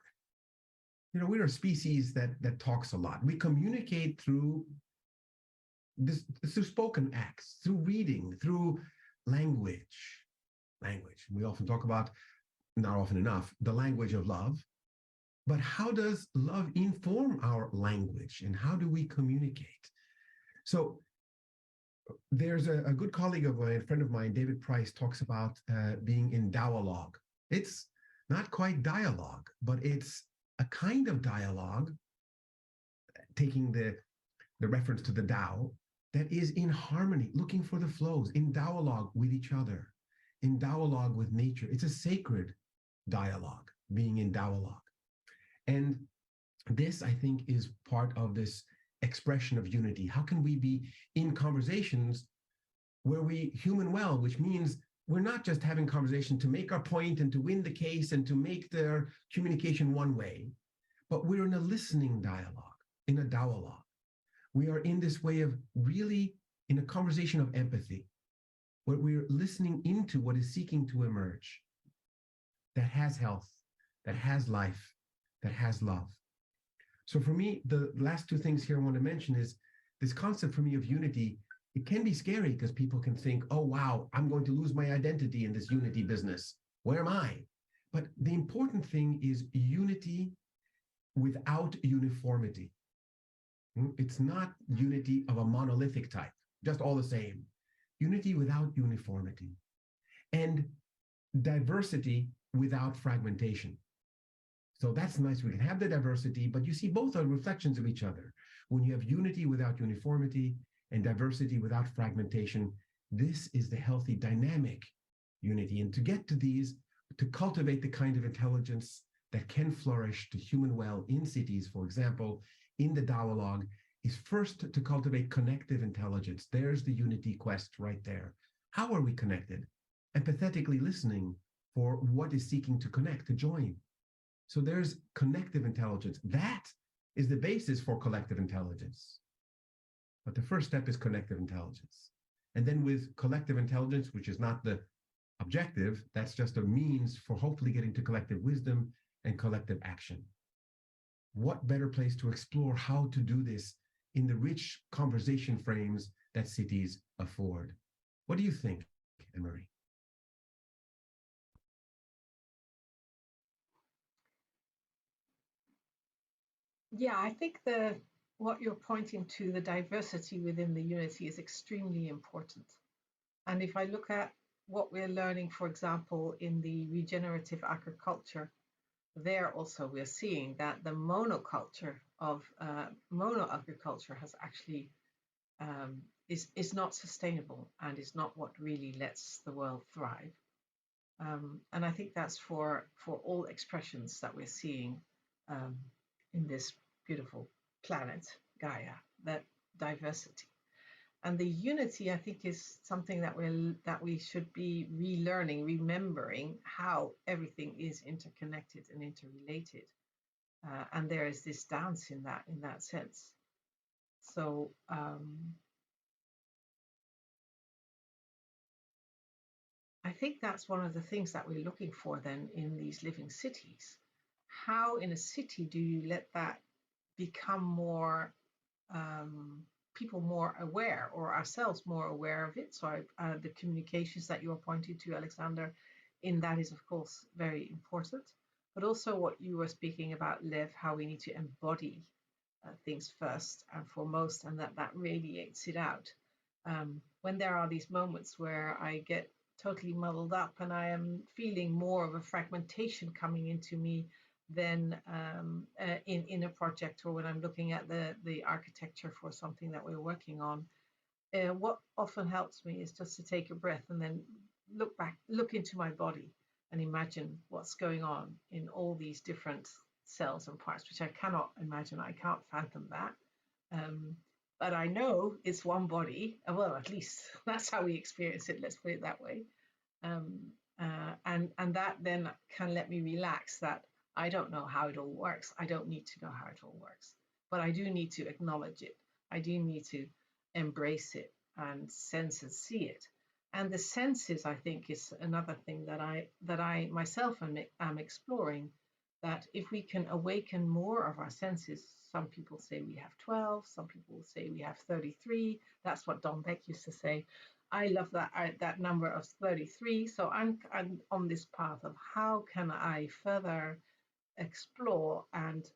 Speaker 7: a species that talks a lot. We communicate through spoken acts, through reading, through language. We often talk about, not often enough, the language of love. But how does love inform our language, and how do we communicate? So there's a good colleague of mine, a friend of mine, David Price, talks about being in dialogue. It's not quite dialogue, but it's a kind of dialogue, taking the reference to the Tao, that is in harmony, looking for the flows, in dialogue with each other, in dialogue with nature. It's a sacred dialogue, being in dialogue. And this, I think, is part of this expression of unity. How can we be in conversations where we human well, which means we're not just having conversation to make our point and to win the case and to make their communication one way, but we're in a listening dialogue, in a dialogue. We are in this way of really in a conversation of empathy, where we're listening into what is seeking to emerge, that has health, that has life, that has love. So for me, the last two things here I want to mention is this concept for me of unity. It can be scary because people can think, oh, wow, I'm going to lose my identity in this unity business. Where am I? But the important thing is unity without uniformity. It's not unity of a monolithic type, just all the same. Unity without uniformity. And diversity without fragmentation. So that's nice. We can have the diversity, but you see both are reflections of each other. When you have unity without uniformity and diversity without fragmentation, this is the healthy dynamic unity. And to get to these, to cultivate the kind of intelligence that can flourish to human well in cities, for example, in the dialogue, is first to cultivate connective intelligence. There's the unity quest right there. How are we connected? Empathetically listening for what is seeking to connect, to join. So there's connective intelligence. That is the basis for collective intelligence. But the first step is connective intelligence. And then with collective intelligence, which is not the objective, that's just a means for hopefully getting to collective wisdom and collective action. What better place to explore how to do this in the rich conversation frames that cities afford? What do you think, Anne-Marie?
Speaker 8: Yeah, I think what you're pointing to, the diversity within the unity, is extremely important. And if I look at what we're learning, for example, in the regenerative agriculture, there also we're seeing that the monoculture of monoagriculture has actually is not sustainable and is not what really lets the world thrive. And I think that's for all expressions that we're seeing in this beautiful planet, Gaia, that diversity. And the unity, I think, is something that we should be relearning, remembering how everything is interconnected and interrelated. And there is this dance in that sense. So I think that's one of the things that we're looking for then in these living cities. How in a city do you let that become more people more aware, or ourselves more aware of it? So the communications that you are pointing to, Alexander, in that is of course very important, but also what you were speaking about, Lev, how we need to embody things first and foremost, and that radiates it out. When there are these moments where I get totally muddled up and I am feeling more of a fragmentation coming into me than in a project, or when I'm looking at the architecture for something that we're working on, what often helps me is just to take a breath and then look into my body and imagine what's going on in all these different cells and parts, which I cannot imagine. I can't fathom that. But I know it's one body. Well, at least that's how we experience it. Let's put it that way. And that then can let me relax that I don't know how it all works. I don't need to know how it all works, but I do need to acknowledge it. I do need to embrace it and sense and see it. And the senses, I think, is another thing that I myself am exploring. That if we can awaken more of our senses, some people say we have 12, some people say we have 33. That's what Don Beck used to say. I love that number of 33. So I'm on this path of how can I further explore and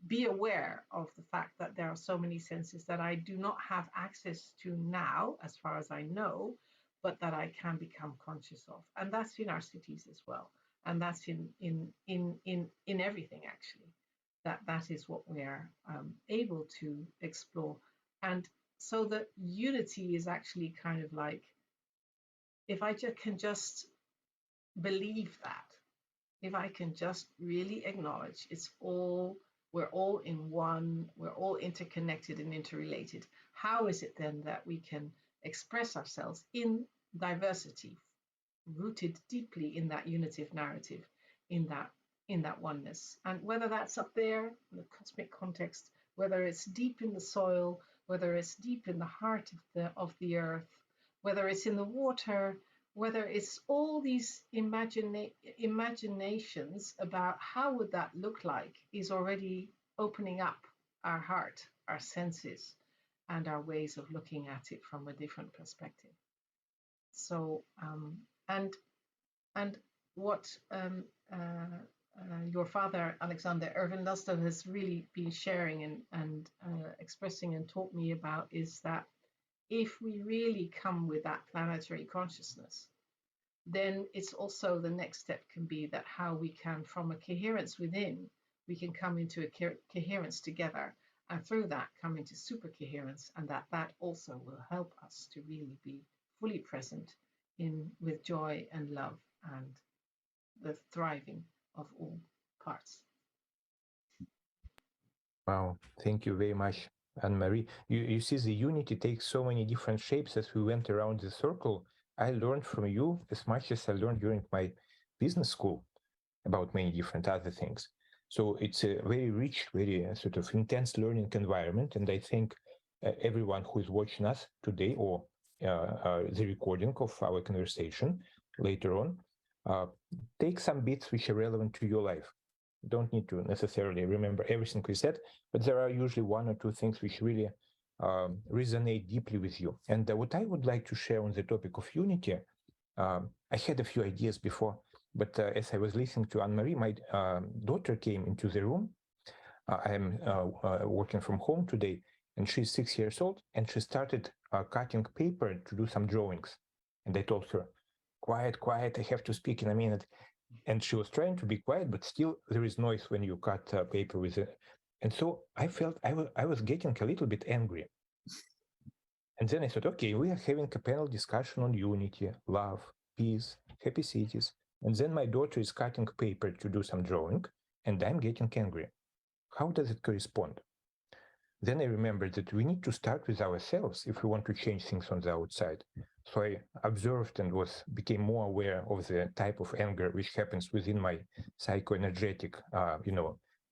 Speaker 8: be aware of the fact that there are so many senses that I do not have access to now, as far as I know, but that I can become conscious of. And that's in our cities as well. And that's in everything, actually. That is what we are able to explore. And so the unity is actually kind of like, if I can just believe that, if I can just really acknowledge we're all in one, we're all interconnected and interrelated, how is it then that we can express ourselves in diversity, rooted deeply in that unitive narrative, in that oneness? And whether that's up there in the cosmic context, whether it's deep in the soil, whether it's deep in the heart of the earth, whether it's in the water, whether it's all these imaginations about how would that look like, is already opening up our heart, our senses, and our ways of looking at it from a different perspective. So and what your father, Alexander Irvin Luster, has really been sharing and expressing and taught me about is that if we really come with that planetary consciousness, then it's also the next step can be that how we can, from a coherence within, we can come into a coherence together, and through that come into super coherence, and that also will help us to really be fully present with joy and love and the thriving of all parts.
Speaker 9: Wow, thank you very much, Anne-Marie. You see, the unity takes so many different shapes as we went around the circle. I learned from you as much as I learned during my business school about many different other things. So it's a very rich, very sort of intense learning environment. And I think everyone who is watching us today, or the recording of our conversation later on, take some bits which are relevant to your life. You don't need to necessarily remember everything we said, but there are usually one or two things which really resonate deeply with you. And what I would like to share on the topic of unity, I had a few ideas before, but as I was listening to Anne-Marie, my daughter came into the room. I'm working from home today, and she's 6 years old, and she started cutting paper to do some drawings. And I told her, quiet, I have to speak in a minute. And she was trying to be quiet, but still there is noise when you cut paper with it. And so I felt I was getting a little bit angry. And then I thought, okay, we are having a panel discussion on unity, love, peace, happy cities. And then my daughter is cutting paper to do some drawing, and I'm getting angry. How does it correspond? Then I remembered that we need to start with ourselves if we want to change things on the outside. So I observed and became more aware of the type of anger which happens within my psychoenergetic,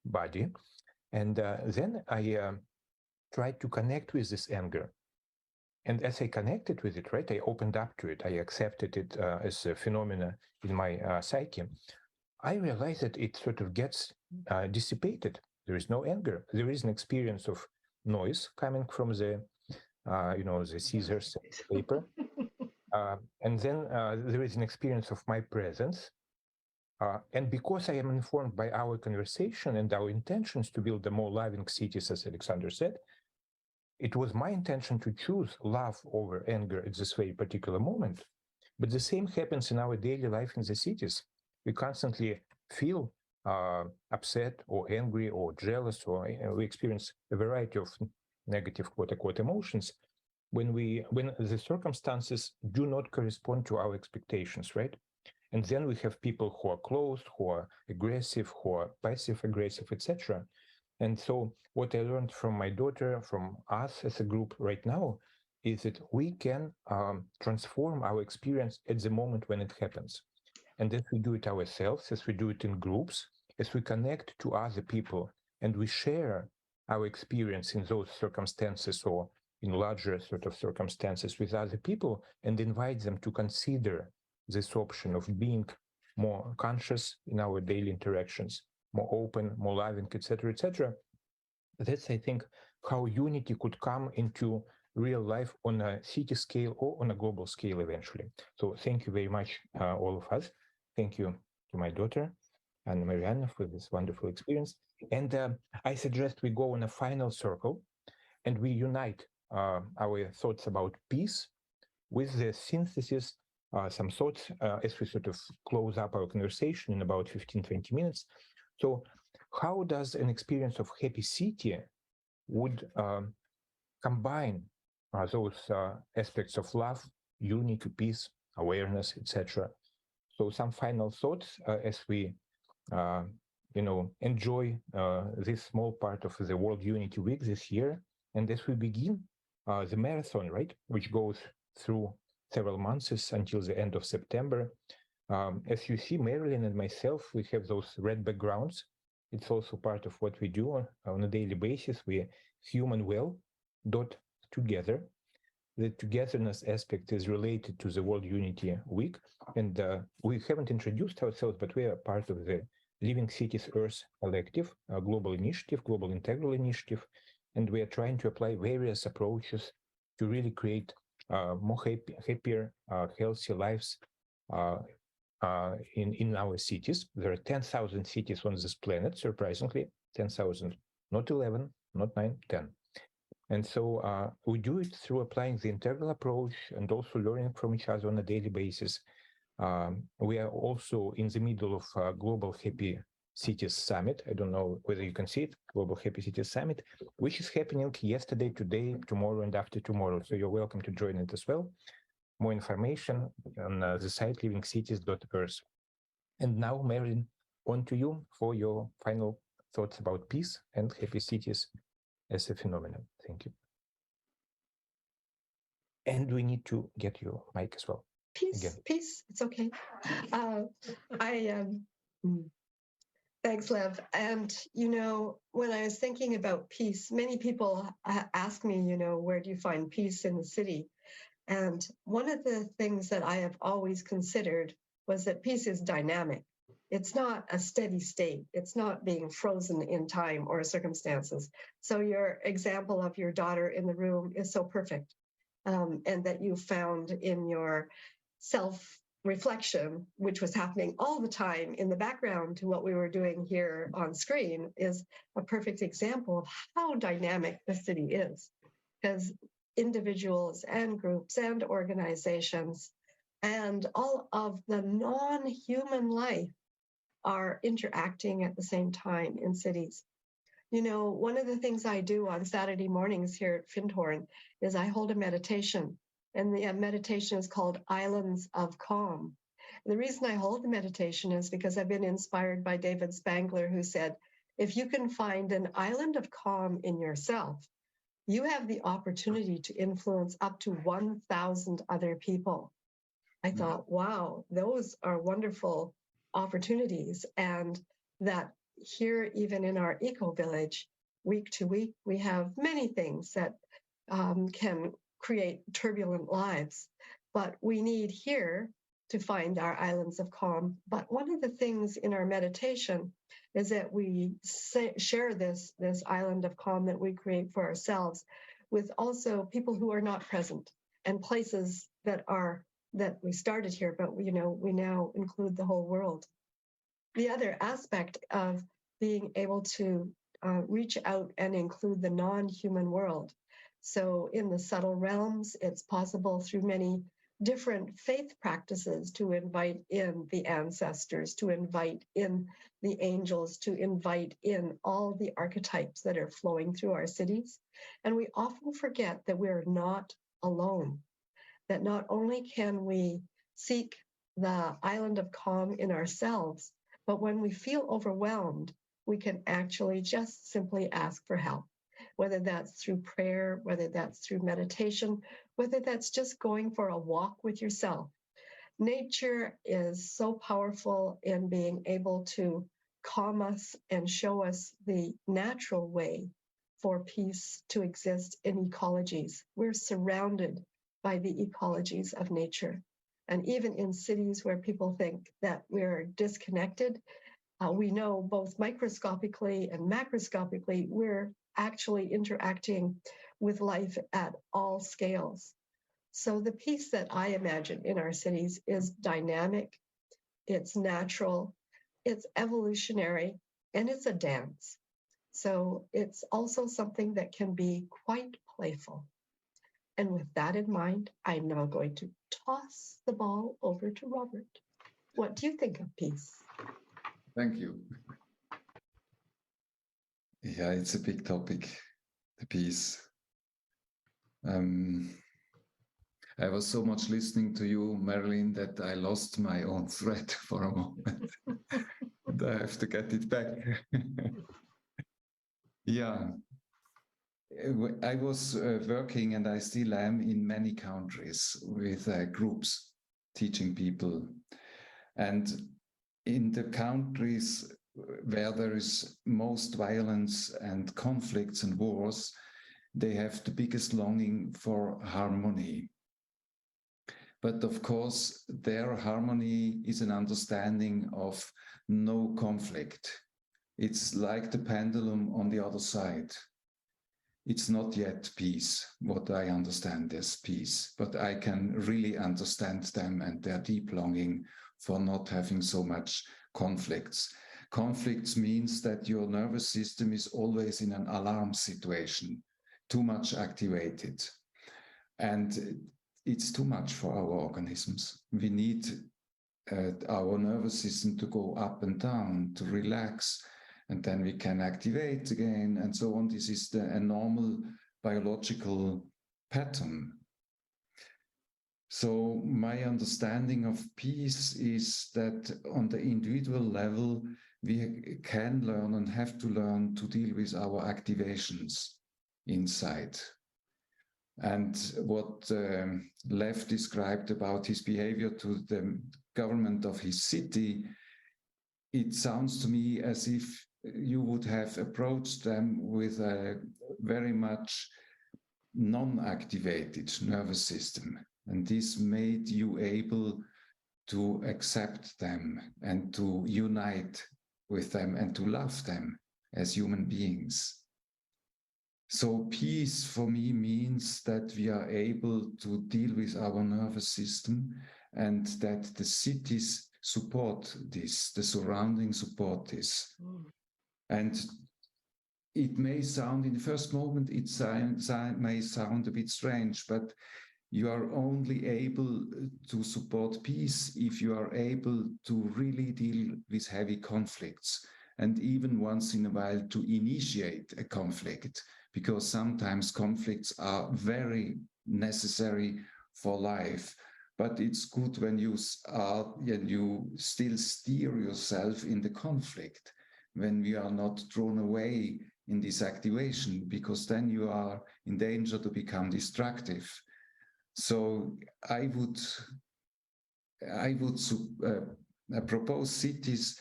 Speaker 9: body. And then I tried to connect with this anger. And as I connected with it, right, I opened up to it. I accepted it as a phenomena in my psyche. I realized that it sort of gets dissipated. There is no anger. There is an experience of noise coming from the scissors paper. And then there is an experience of my presence. And because I am informed by our conversation and our intentions to build the more loving cities, as Alexander said, it was my intention to choose love over anger at this very particular moment. But the same happens in our daily life in the cities. We constantly feel upset or angry or jealous, or we experience a variety of negative quote-unquote emotions when the circumstances do not correspond to our expectations, right? And then we have people who are closed, who are aggressive, who are passive-aggressive, etc. And so what I learned from my daughter, from us as a group right now, is that we can transform our experience at the moment when it happens. And as we do it ourselves, as we do it in groups, as we connect to other people and we share our experience in those circumstances or in larger sort of circumstances with other people and invite them to consider this option of being more conscious in our daily interactions, more open, more loving, etc., etc. That's, I think, how unity could come into real life on a city scale or on a global scale eventually. So thank you very much, all of us. Thank you to my daughter and Marianne for this wonderful experience. And I suggest we go in a final circle and we unite our thoughts about peace with the synthesis, some thoughts as we sort of close up our conversation in about 15, 20 minutes. So how does an experience of happy city would combine those aspects of love, unity, peace, awareness, etc.? So some final thoughts as we enjoy this small part of the World Unity Week this year, and as we begin the marathon, right, which goes through several months until the end of September. As you see, Marilyn and myself, we have those red backgrounds. It's also part of what we do on a daily basis. We human well dot together. The togetherness aspect is related to the World Unity Week. And we haven't introduced ourselves, but we are part of the Living Cities Earth Collective, a global initiative, global integral initiative. And we are trying to apply various approaches to really create more happier, healthy lives in our cities. There are 10,000 cities on this planet, surprisingly, 10,000, not 11, not 9, 10. And so we do it through applying the integral approach and also learning from each other on a daily basis. We are also in the middle of a Global Happy Cities Summit. I don't know whether you can see it, Global Happy Cities Summit, which is happening yesterday, today, tomorrow, and after tomorrow. So you're welcome to join it as well. More information on the site livingcities.earth. And now, Marilyn, on to you for your final thoughts about peace and happy cities as a phenomenon. Thank you. And we need to get your mic as well.
Speaker 4: Peace. It's okay. Thanks, Lev. And, when I was thinking about peace, many people ask me, where do you find peace in the city? And one of the things that I have always considered was that peace is dynamic. It's not a steady state. It's not being frozen in time or circumstances. So your example of your daughter in the room is so perfect. And that you found in your self-reflection, which was happening all the time in the background to what we were doing here on screen, is a perfect example of how dynamic the city is. Because individuals and groups and organizations and all of the non-human life are interacting at the same time in cities. You know, one of the things I do on Saturday mornings here at Findhorn is I hold a meditation, and the meditation is called Islands of Calm. And the reason I hold the meditation is because I've been inspired by David Spangler, who said, if you can find an island of calm in yourself, you have the opportunity to influence up to 1,000 other people. I thought, wow, those are wonderful opportunities. And that here, even in our eco village, week to week, we have many things that can create turbulent lives. But we need here to find our islands of calm. But one of the things in our meditation is that we share this island of calm that we create for ourselves with also people who are not present, and places that we started here, but we now include the whole world. The other aspect of being able to reach out and include the non-human world. So in the subtle realms, it's possible through many different faith practices to invite in the ancestors, to invite in the angels, to invite in all the archetypes that are flowing through our cities. And we often forget that we're not alone, that not only can we seek the island of calm in ourselves, but when we feel overwhelmed, we can actually just simply ask for help, whether that's through prayer, whether that's through meditation, whether that's just going for a walk with yourself. Nature is so powerful in being able to calm us and show us the natural way for peace to exist in ecologies. We're surrounded by the ecologies of nature. And even in cities where people think that we're disconnected, we know both microscopically and macroscopically, we're actually interacting with life at all scales. So the peace that I imagine in our cities is dynamic, it's natural, it's evolutionary, and it's a dance. So it's also something that can be quite playful. And with that in mind, I'm now going to toss the ball over to Robert. What do you think of peace?
Speaker 5: Thank you. Yeah, it's a big topic, the peace. I was so much listening to you, Marilyn, that I lost my own thread for a moment. And I have to get it back. Yeah. I was working, and I still am, in many countries with groups teaching people. And in the countries where there is most violence and conflicts and wars, they have the biggest longing for harmony. But of course, their harmony is an understanding of no conflict. It's like the pendulum on the other side. It's not yet peace, what I understand as peace, but I can really understand them and their deep longing for not having so much conflicts. Conflicts means that your nervous system is always in an alarm situation, too much activated. And it's too much for our organisms. We need our nervous system to go up and down, to relax, and then we can activate again, and so on. This is a normal biological pattern. So my understanding of peace is that on the individual level, we can learn and have to learn to deal with our activations inside. And what Lev described about his behavior to the government of his city, it sounds to me as if you would have approached them with a very much non-activated nervous system. And this made you able to accept them and to unite with them and to love them as human beings. So peace for me means that we are able to deal with our nervous system and that the cities support this, the surroundings support this. And it may sound, in the first moment, may sound a bit strange, but You are only able to support peace if you are able to really deal with heavy conflicts, and even once in a while to initiate a conflict, because sometimes conflicts are very necessary for life. But it's good when you still steer yourself in the conflict, when we are not drawn away in this activation, because then you are in danger to become destructive. So I would propose cities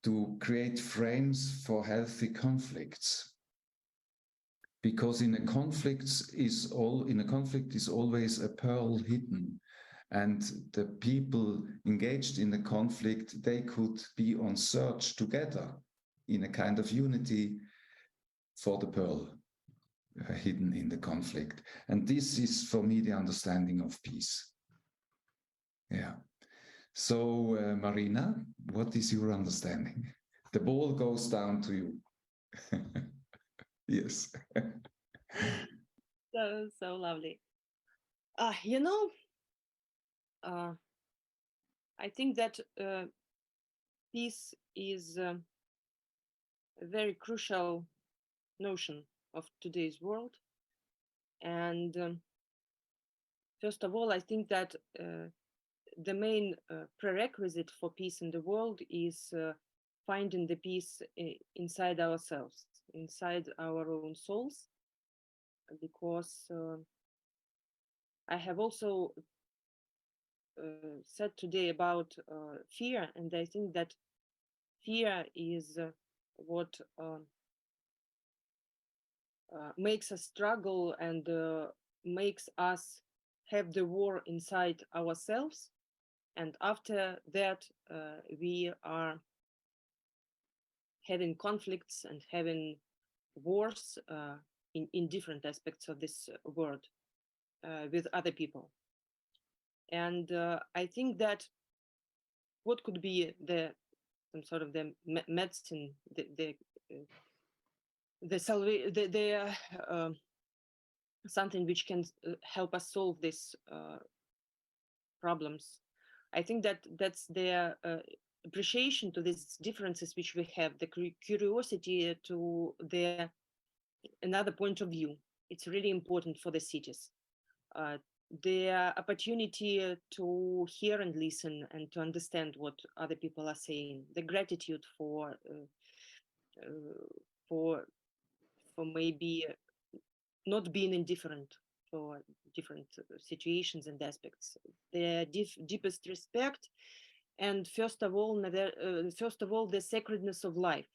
Speaker 5: to create frames for healthy conflicts, because in a conflict is always a pearl hidden, and the people engaged in the conflict, they could be on search together in a kind of unity for the pearl hidden in the conflict. And this is, for me, the understanding of peace. Yeah. So, Marina, what is your understanding? The ball goes down to you. Yes.
Speaker 6: So lovely. I think that peace is a very crucial notion of today's world. And first of all, I think that the main prerequisite for peace in the world is finding the peace inside ourselves, inside our own souls, because I have also said today about fear, and I think that fear is what makes us struggle and makes us have the war inside ourselves, and after that we are having conflicts and having wars in different aspects of this world with other people. And I think that what could be some sort of the medicine, something which can help us solve these problems. I think that that's the appreciation to these differences which we have, the curiosity to another point of view. It's really important for the cities. The opportunity to hear and listen and to understand what other people are saying, the gratitude for maybe not being indifferent for different situations and aspects, the deepest respect, and first of all, the sacredness of life.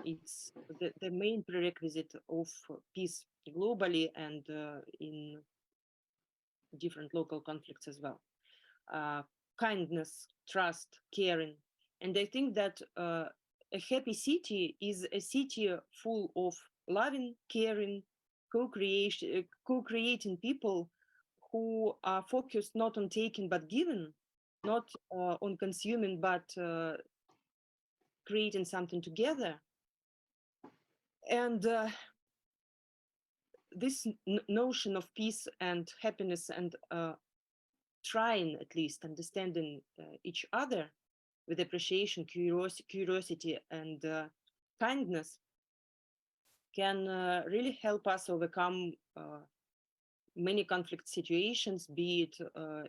Speaker 6: It's the main prerequisite of peace globally and in different local conflicts as well. Kindness, trust, caring. And I think that a happy city is a city full of loving, caring, co-creating people who are focused not on taking but giving, not on consuming but creating something together. And this notion of peace and happiness and trying at least understanding each other with appreciation, curiosity and kindness can really help us overcome many conflict situations, be it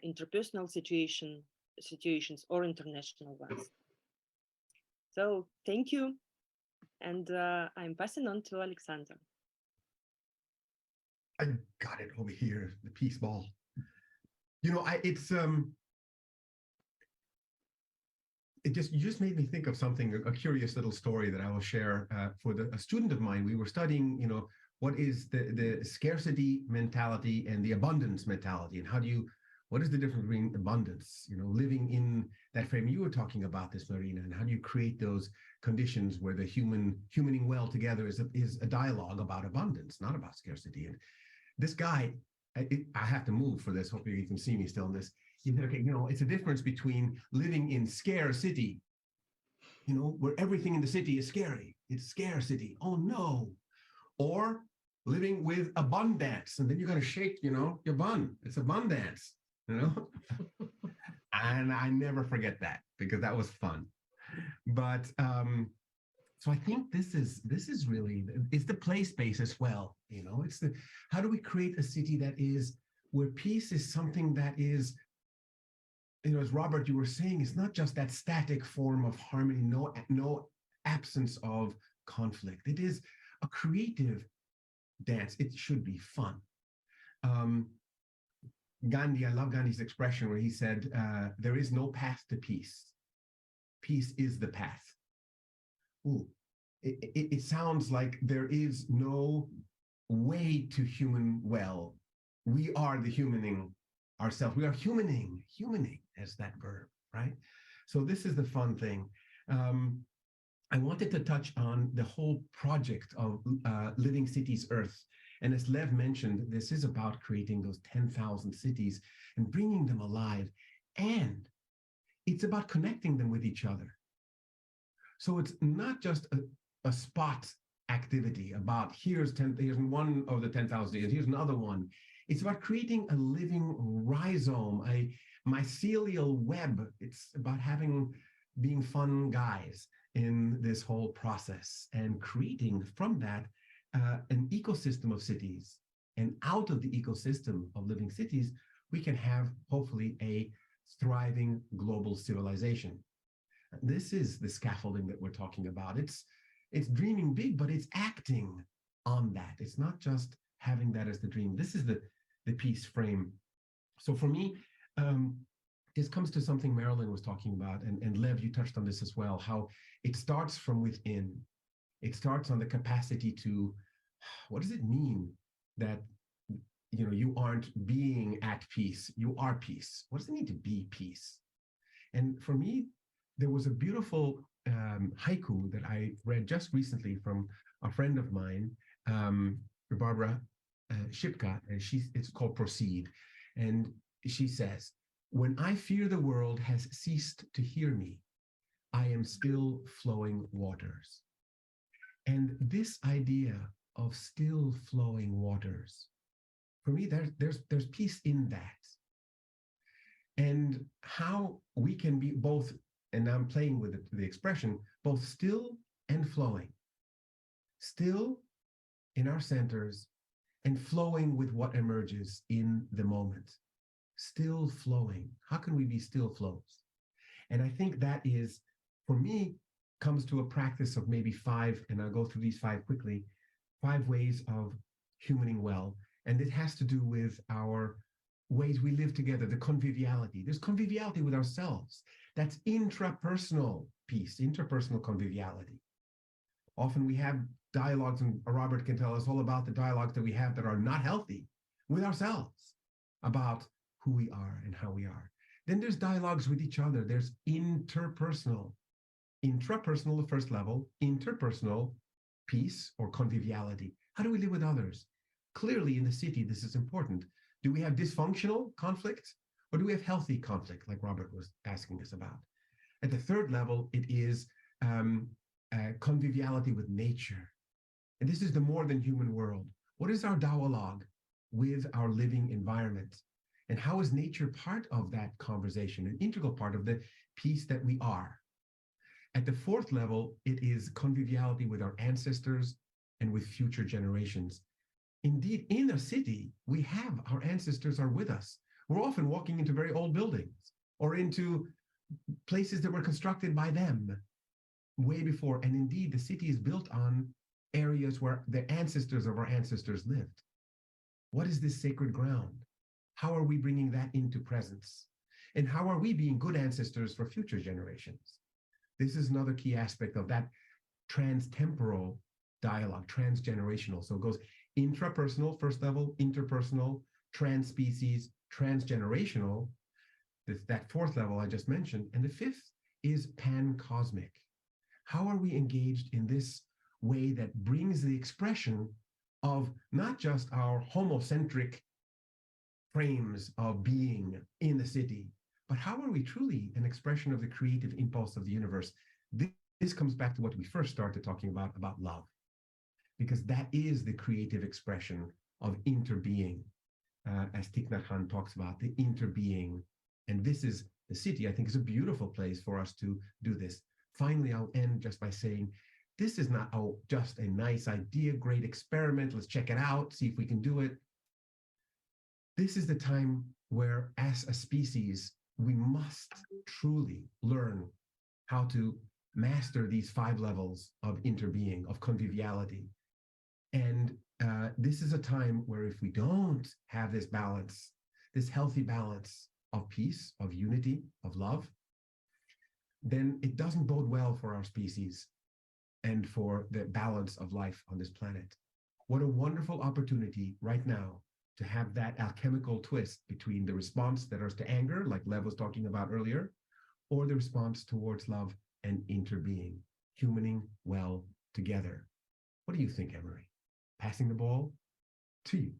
Speaker 6: interpersonal situations or international ones. So thank you. And I'm passing on to Alexander.
Speaker 7: I got it over here, the peace ball. You know, you just made me think of something, a curious little story that I will share for a student of mine. We were studying, you know, what is the scarcity mentality and the abundance mentality, and what is the difference between abundance, you know, living in that frame you were talking about this, Marina, and how do you create those conditions where the humaning well together is a dialogue about abundance, not about scarcity. And this guy, I have to move for this. Hopefully you can see me still in this. Okay, you know, it's a difference between living in scarcity, you know, where everything in the city is scary. It's scarcity. Oh no. Or living with a bun dance. And then you're going to shake, your bun. It's a bun dance, And I never forget that because that was fun. But so I think this is really, it's the play space as well. It's how do we create a city that is where peace is something that is, as Robert, you were saying, it's not just that static form of harmony, no absence of conflict. It is a creative dance. It should be fun. Gandhi, I love Gandhi's expression where he said, there is no path to peace. Peace is the path. Ooh, it sounds like there is no way to human well. We are the humaning ourselves. We are humaning as that verb, right? So this is the fun thing. I wanted to touch on the whole project of Living Cities Earth. And as Lev mentioned, this is about creating those 10,000 cities and bringing them alive. And it's about connecting them with each other. So it's not just a spot activity about here's one of the 10,000 cities, here's another one. It's about creating a living rhizome, a mycelial web. It's about being fun guys in this whole process and creating from that an ecosystem of cities. And out of the ecosystem of living cities, we can have hopefully a thriving global civilization. This is the scaffolding that we're talking about. It's dreaming big, but it's acting on that. It's not just having that as the dream. This is the peace frame. So for me, this comes to something Marilyn was talking about, and Lev, you touched on this as well, how it starts from within. It starts on the capacity to, what does it mean that you aren't being at peace? You are peace. What does it mean to be peace? And for me, there was a beautiful haiku that I read just recently from a friend of mine, Barbara Shipka, and it's called Proceed. And she says, "When I fear the world has ceased to hear me, I am still flowing waters." And this idea of still flowing waters, for me, there's peace in that. And how we can be both, and I'm playing with the expression, both still and flowing. Still in our centers and flowing with what emerges in the moment. Still flowing. How can we be still flows? And I think that is, for me, comes to a practice of maybe 5, and I'll go through these 5 quickly, 5 ways of humaning well. And it has to do with our ways we live together, the conviviality. There's conviviality with ourselves. That's intrapersonal peace, interpersonal conviviality. Often we have dialogues, and Robert can tell us all about the dialogues that we have that are not healthy with ourselves about who we are and how we are. Then there's dialogues with each other. There's interpersonal, intrapersonal, the first level, interpersonal peace or conviviality. How do we live with others? Clearly in the city, this is important. Do we have dysfunctional conflict or do we have healthy conflict, like Robert was asking us about? At the third level, it is conviviality with nature. And this is the more than human world. What is our dialogue with our living environment? And how is nature part of that conversation, an integral part of the peace that we are? At the fourth level, it is conviviality with our ancestors and with future generations. Indeed, in a city, we have our ancestors are with us. We're often walking into very old buildings or into places that were constructed by them way before. And indeed, the city is built on areas where the ancestors of our ancestors lived. What is this sacred ground? How are we bringing that into presence? And how are we being good ancestors for future generations? This is another key aspect of that trans-temporal dialogue, transgenerational. So it goes intrapersonal, first level, interpersonal, trans-species, transgenerational, that fourth level I just mentioned. And the fifth is pan-cosmic. How are we engaged in this way that brings the expression of not just our homocentric frames of being in the city, but how are we truly an expression of the creative impulse of the universe? This comes back to what we first started talking about love. because that is the creative expression of interbeing, as Thich Nhat Hanh talks about, the interbeing. And this is the city, I think, is a beautiful place for us to do this. Finally, I'll end just by saying, this is not just a nice idea, great experiment, let's check it out, see if we can do it. This is the time where, as a species, we must truly learn how to master these 5 levels of interbeing, of conviviality. And this is a time where if we don't have this balance, this healthy balance of peace, of unity, of love, then it doesn't bode well for our species and for the balance of life on this planet. What a wonderful opportunity right now to have that alchemical twist between the response that is to anger, like Lev was talking about earlier, or the response towards love and interbeing, humaning well together. What do you think, Emery? Passing the ball to you.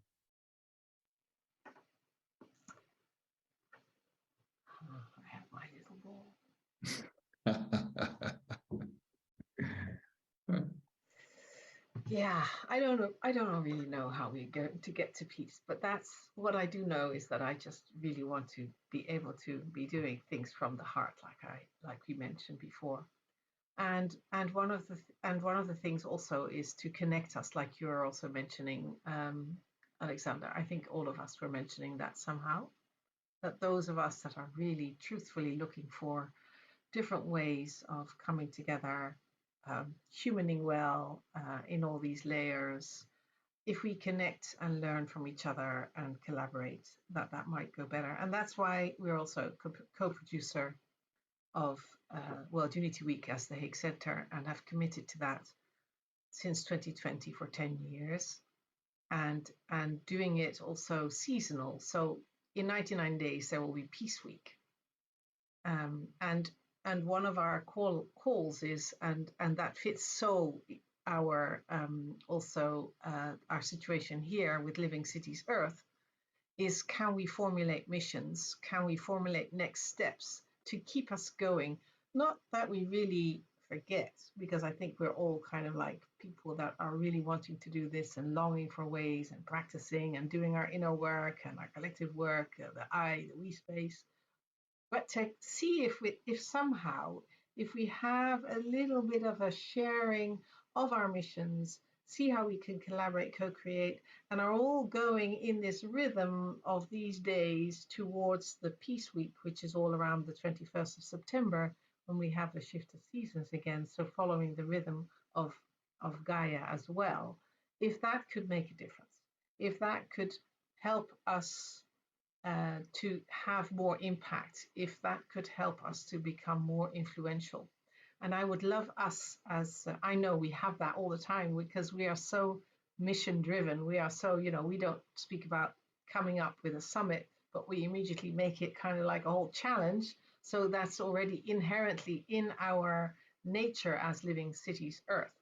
Speaker 8: I have my little ball. Yeah, I don't really know how we're going to get to peace, but that's what I do know is that I just really want to be able to be doing things from the heart, like we mentioned before. And one of the things also is to connect us, like you're also mentioning, Alexander. I think all of us were mentioning that somehow, that those of us that are really truthfully looking for different ways of coming together, humaning well in all these layers. If we connect and learn from each other and collaborate, that might go better. And that's why we're also co-producer of World Unity Week as the Hague Center, and have committed to that since 2020 for 10 years, and doing it also seasonal. So in 99 days there will be Peace Week, and one of our calls is, and that fits so our also our situation here with Living Cities Earth, is can we formulate missions? Can we formulate next steps to keep us going? Not that we really forget, because I think we're all kind of like people that are really wanting to do this and longing for ways and practicing and doing our inner work and our collective work, the I, the we space. But to see if somehow, if we have a little bit of a sharing of our missions, see how we can collaborate, co-create, and are all going in this rhythm of these days towards the Peace Week, which is all around the 21st of September, when we have the shift of seasons again. So following the rhythm of Gaia as well. If that could make a difference, if that could help us to have more impact, if that could help us to become more influential. And I would love us, as I know we have that all the time, because we are so mission driven. We are so, we don't speak about coming up with a summit, but we immediately make it kind of like a whole challenge. So that's already inherently in our nature as Living Cities Earth.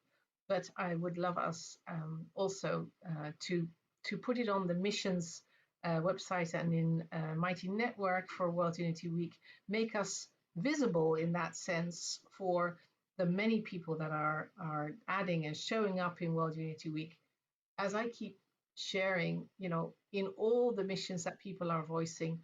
Speaker 8: But I would love us also to put it on the missions website and in Mighty Network for World Unity Week, make us visible in that sense for the many people that are adding and showing up in World Unity Week. As I keep sharing, in all the missions that people are voicing,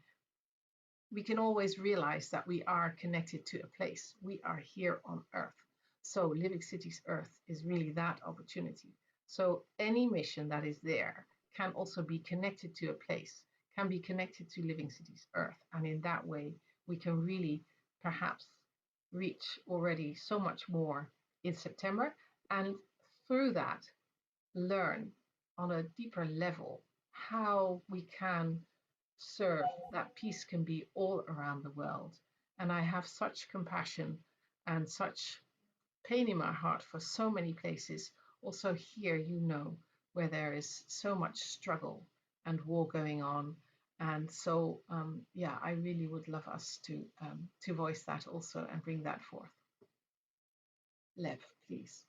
Speaker 8: we can always realize that we are connected to a place. We are here on Earth. So Living Cities Earth is really that opportunity. So any mission that is there can also be connected to a place, can be connected to Living Cities Earth. And in that way, we can really perhaps reach already so much more in September. And through that, learn on a deeper level how we can serve that peace can be all around the world. And I have such compassion and such pain in my heart for so many places. Also here, where there is so much struggle and war going on. And so, I really would love us to voice that also and bring that forth. Lev, please.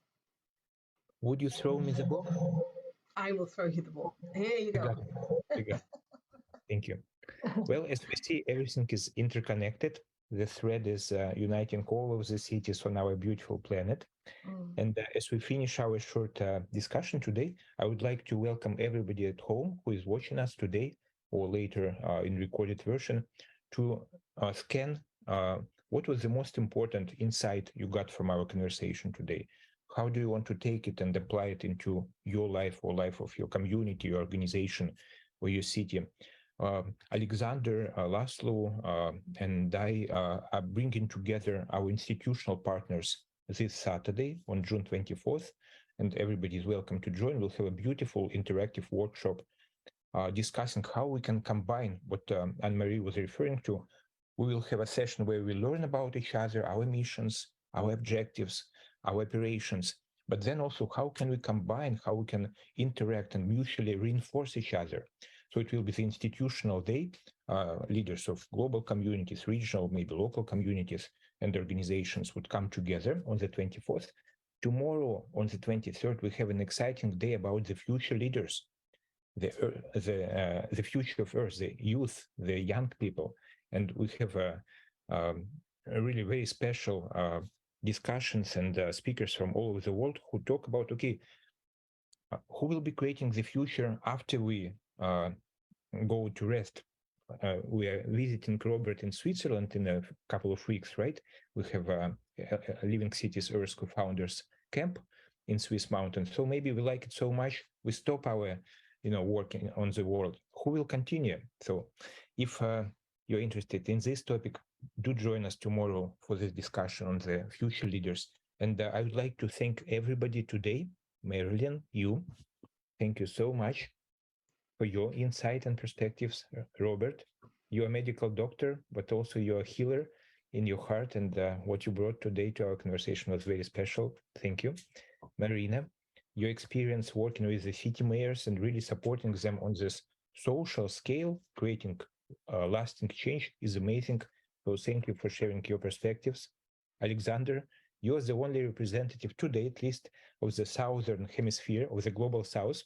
Speaker 9: Would you throw me the ball?
Speaker 8: I will throw you the ball. Here you go.
Speaker 9: You got it. Thank you. Well, as we see, everything is interconnected. The thread is uniting all of the cities on our beautiful planet. And as we finish our short discussion today, I would like to welcome everybody at home who is watching us today or later in recorded version to scan what was the most important insight you got from our conversation today. How do you want to take it and apply it into your life or life of your community, your organization, or your city? Alexander, Laszlo, and I are bringing together our institutional partners this Saturday on June 24th, and everybody is welcome to join. We'll have a beautiful interactive workshop discussing how we can combine what Anne-Marie was referring to. We will have a session where we learn about each other, our missions, our objectives, our operations, but then also how can we combine, how we can interact and mutually reinforce each other. So it will be the institutional day, leaders of global communities, regional, maybe local communities, and organizations would come together on the 24th. Tomorrow, on the 23rd, we have an exciting day about the future leaders, the future of Earth, the youth, the young people. And we have a really very special discussions and speakers from all over the world who talk about, okay, who will be creating the future after we go to rest. We are visiting Robert in Switzerland in a couple of weeks, right? We have a Living Cities Earth Co-Founders Camp in Swiss mountains. So maybe we like it so much, we stop our, working on the world. Who will continue? So if you're interested in this topic, do join us tomorrow for this discussion on the future leaders. And I would like to thank everybody today. Marilyn, you, thank you so much for your insight and perspectives. Robert, you're a medical doctor, but also you're a healer in your heart, and what you brought today to our conversation was very special. Thank you. Marina, your experience working with the city mayors and really supporting them on this social scale, creating lasting change is amazing. So thank you for sharing your perspectives. Alexander, you're the only representative today, at least, of the southern hemisphere, of the global south.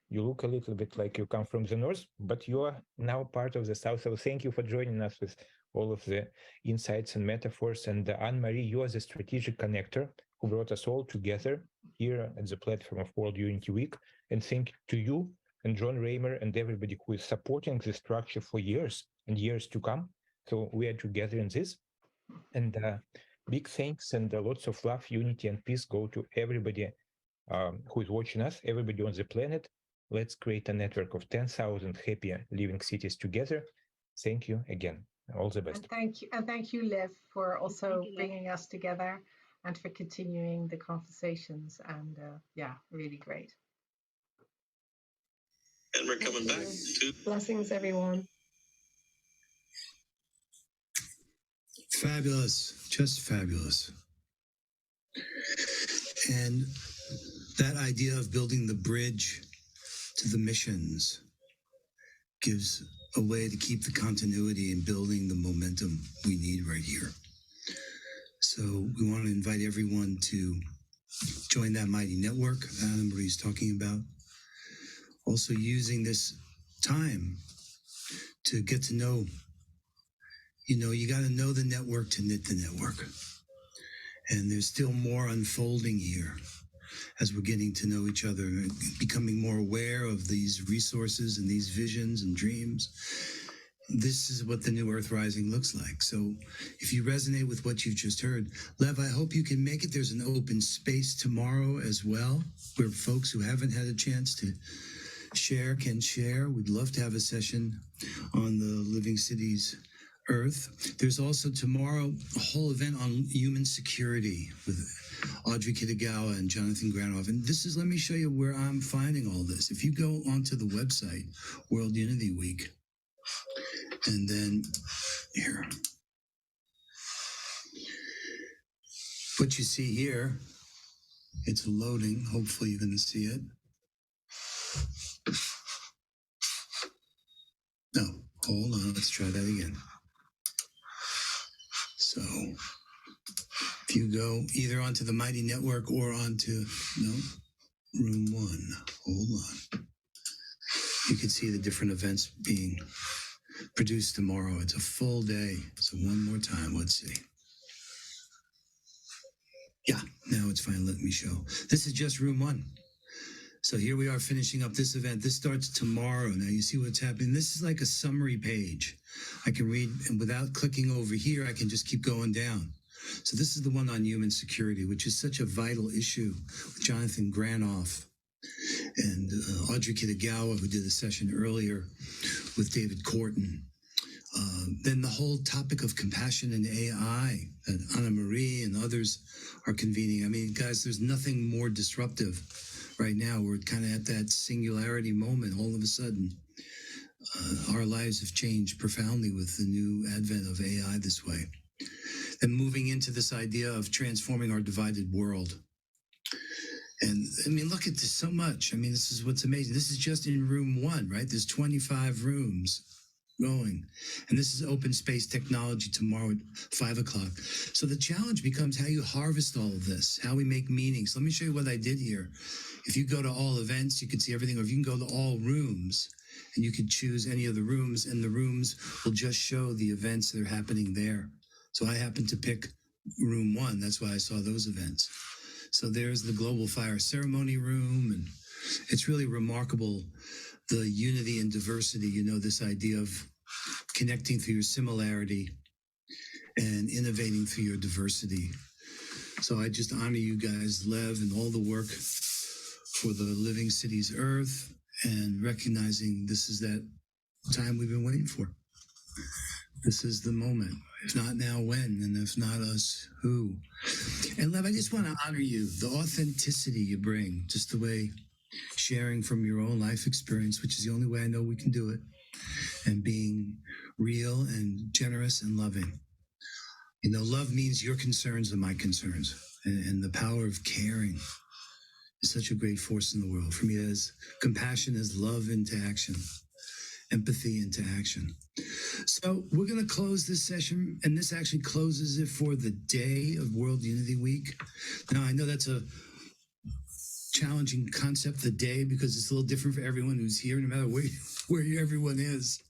Speaker 9: You look a little bit like you come from the north, but you are now part of the south. So thank you for joining us with all of the insights and metaphors. And Anne-Marie, you are the strategic connector who brought us all together here at the platform of World Unity Week. And thank to you and John Raymer and everybody who is supporting the structure for years and years to come. So we are together in this. And big thanks and lots of love, unity, and peace go to everybody who is watching us, everybody on the planet. Let's create a network of 10,000 happy living cities together. Thank you again. All the best.
Speaker 8: And thank you, Liv, for also bringing us together and for continuing the conversations. And yeah, really great.
Speaker 3: And we're coming back to
Speaker 4: Blessings, everyone.
Speaker 1: Fabulous, just fabulous. And that idea of building the bridge to the missions gives a way to keep the continuity and building the momentum we need right here. So we want to invite everyone to join that mighty network that Anne-Marie's talking about. Also using this time to get to know, you got to know the network to knit the network. And there's still more unfolding here as we're getting to know each other and becoming more aware of these resources and these visions and dreams. This is what the new Earth Rising looks like. So if you resonate with what you've just heard, Lev, I hope you can make it. There's an open space tomorrow as well, where folks who haven't had a chance to share can share. We'd love to have a session on the Living Cities Earth. There's also tomorrow a whole event on human security with Audrey Kitagawa and Jonathan Granoff. And this is, let me show you where I'm finding all this. If you go onto the website, World Unity Week, and then here, what you see here, it's loading. Hopefully you're going to see it. No, hold on. Let's try that again. So if you go either onto the Mighty Network or onto, room 1, hold on. You can see the different events being produced tomorrow. It's a full day. So one more time, let's see. Yeah, now it's fine. Let me show. This is just room one. So here we are finishing up this event. This starts tomorrow. Now you see what's happening. This is like a summary page. I can read, and without clicking over here, I can just keep going down. So this is the one on human security, which is such a vital issue with Jonathan Granoff and Audrey Kitagawa, who did a session earlier with David Corton. Then the whole topic of compassion and AI that Anna Marie and others are convening. I mean, guys, there's nothing more disruptive right now. We're kind of at that singularity moment. All of a sudden, our lives have changed profoundly with the new advent of AI this way. And moving into this idea of transforming our divided world. And I mean, look at this so much. I mean, this is what's amazing. This is just in room one, right? There's 25 rooms going. And this is open space technology tomorrow at 5 o'clock. So the challenge becomes how you harvest all of this, how we make meanings. Let me show you what I did here. If you go to all events, you can see everything, or if you can go to all rooms and you can choose any of the rooms, and the rooms will just show the events that are happening there. So I happened to pick room one. That's why I saw those events. So there's the Global Fire Ceremony room, and it's really remarkable, the unity and diversity, you know, this idea of connecting through your similarity and innovating through your diversity. So I just honor you guys, Lev, and all the work for the Living Cities Earth, and recognizing this is that time we've been waiting for. This is the moment. If not now, when? And if not us, who? And Lev, I just want to honor you, the authenticity you bring, just the way sharing from your own life experience, which is the only way I know we can do it, and being real and generous and loving. You know, love means your concerns are my concerns, and the power of caring is such a great force in the world. For me, as compassion is love into action, empathy into action. So we're going to close this session, and this actually closes it for the day of World Unity Week. Now, I know that's a challenging concept, the day, because it's a little different for everyone who's here, no matter where everyone is.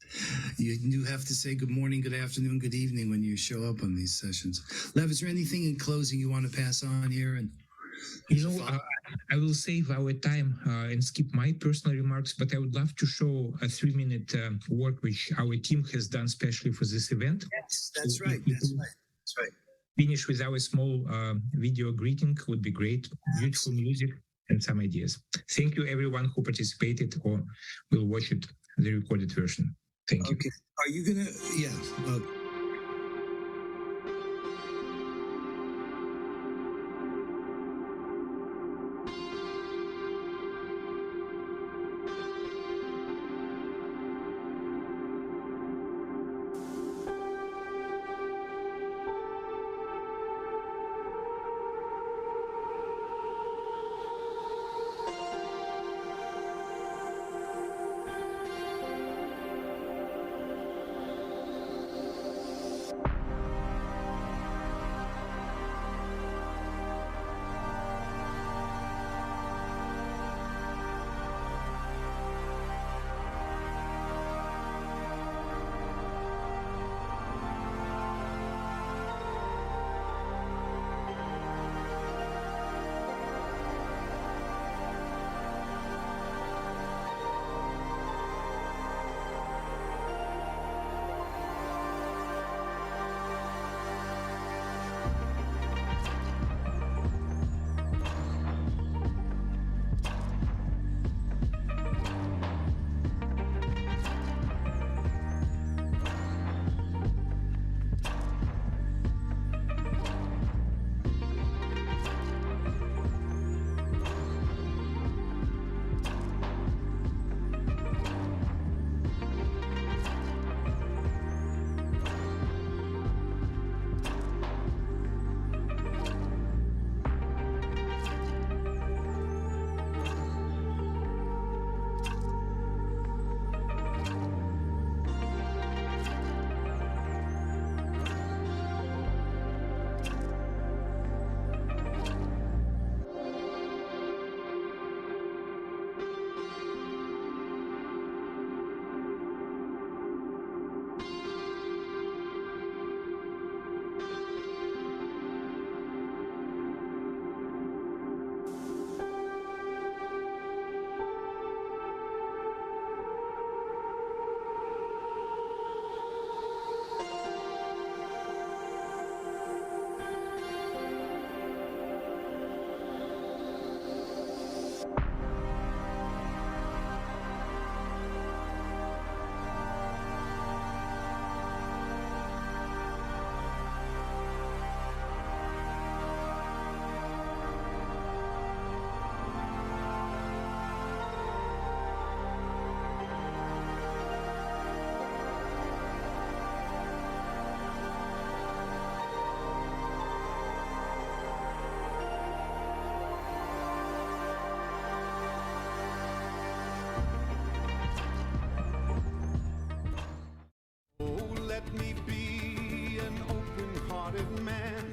Speaker 1: You do have to say good morning, good afternoon, good evening when you show up on these sessions. Lev, is there anything in closing you want to pass on here? And
Speaker 2: I will save our time and skip my personal remarks, but I would love to show a 3-minute work which our team has done specially for this event.
Speaker 1: Yes, that's right. That's right. That's right.
Speaker 2: Finish with our small video greeting would be great. Beautiful music and some ideas. Thank you, everyone who participated or will watch it, the recorded version. Thank you.
Speaker 1: Okay. Are you going to? Yeah. Okay.
Speaker 10: hearted man.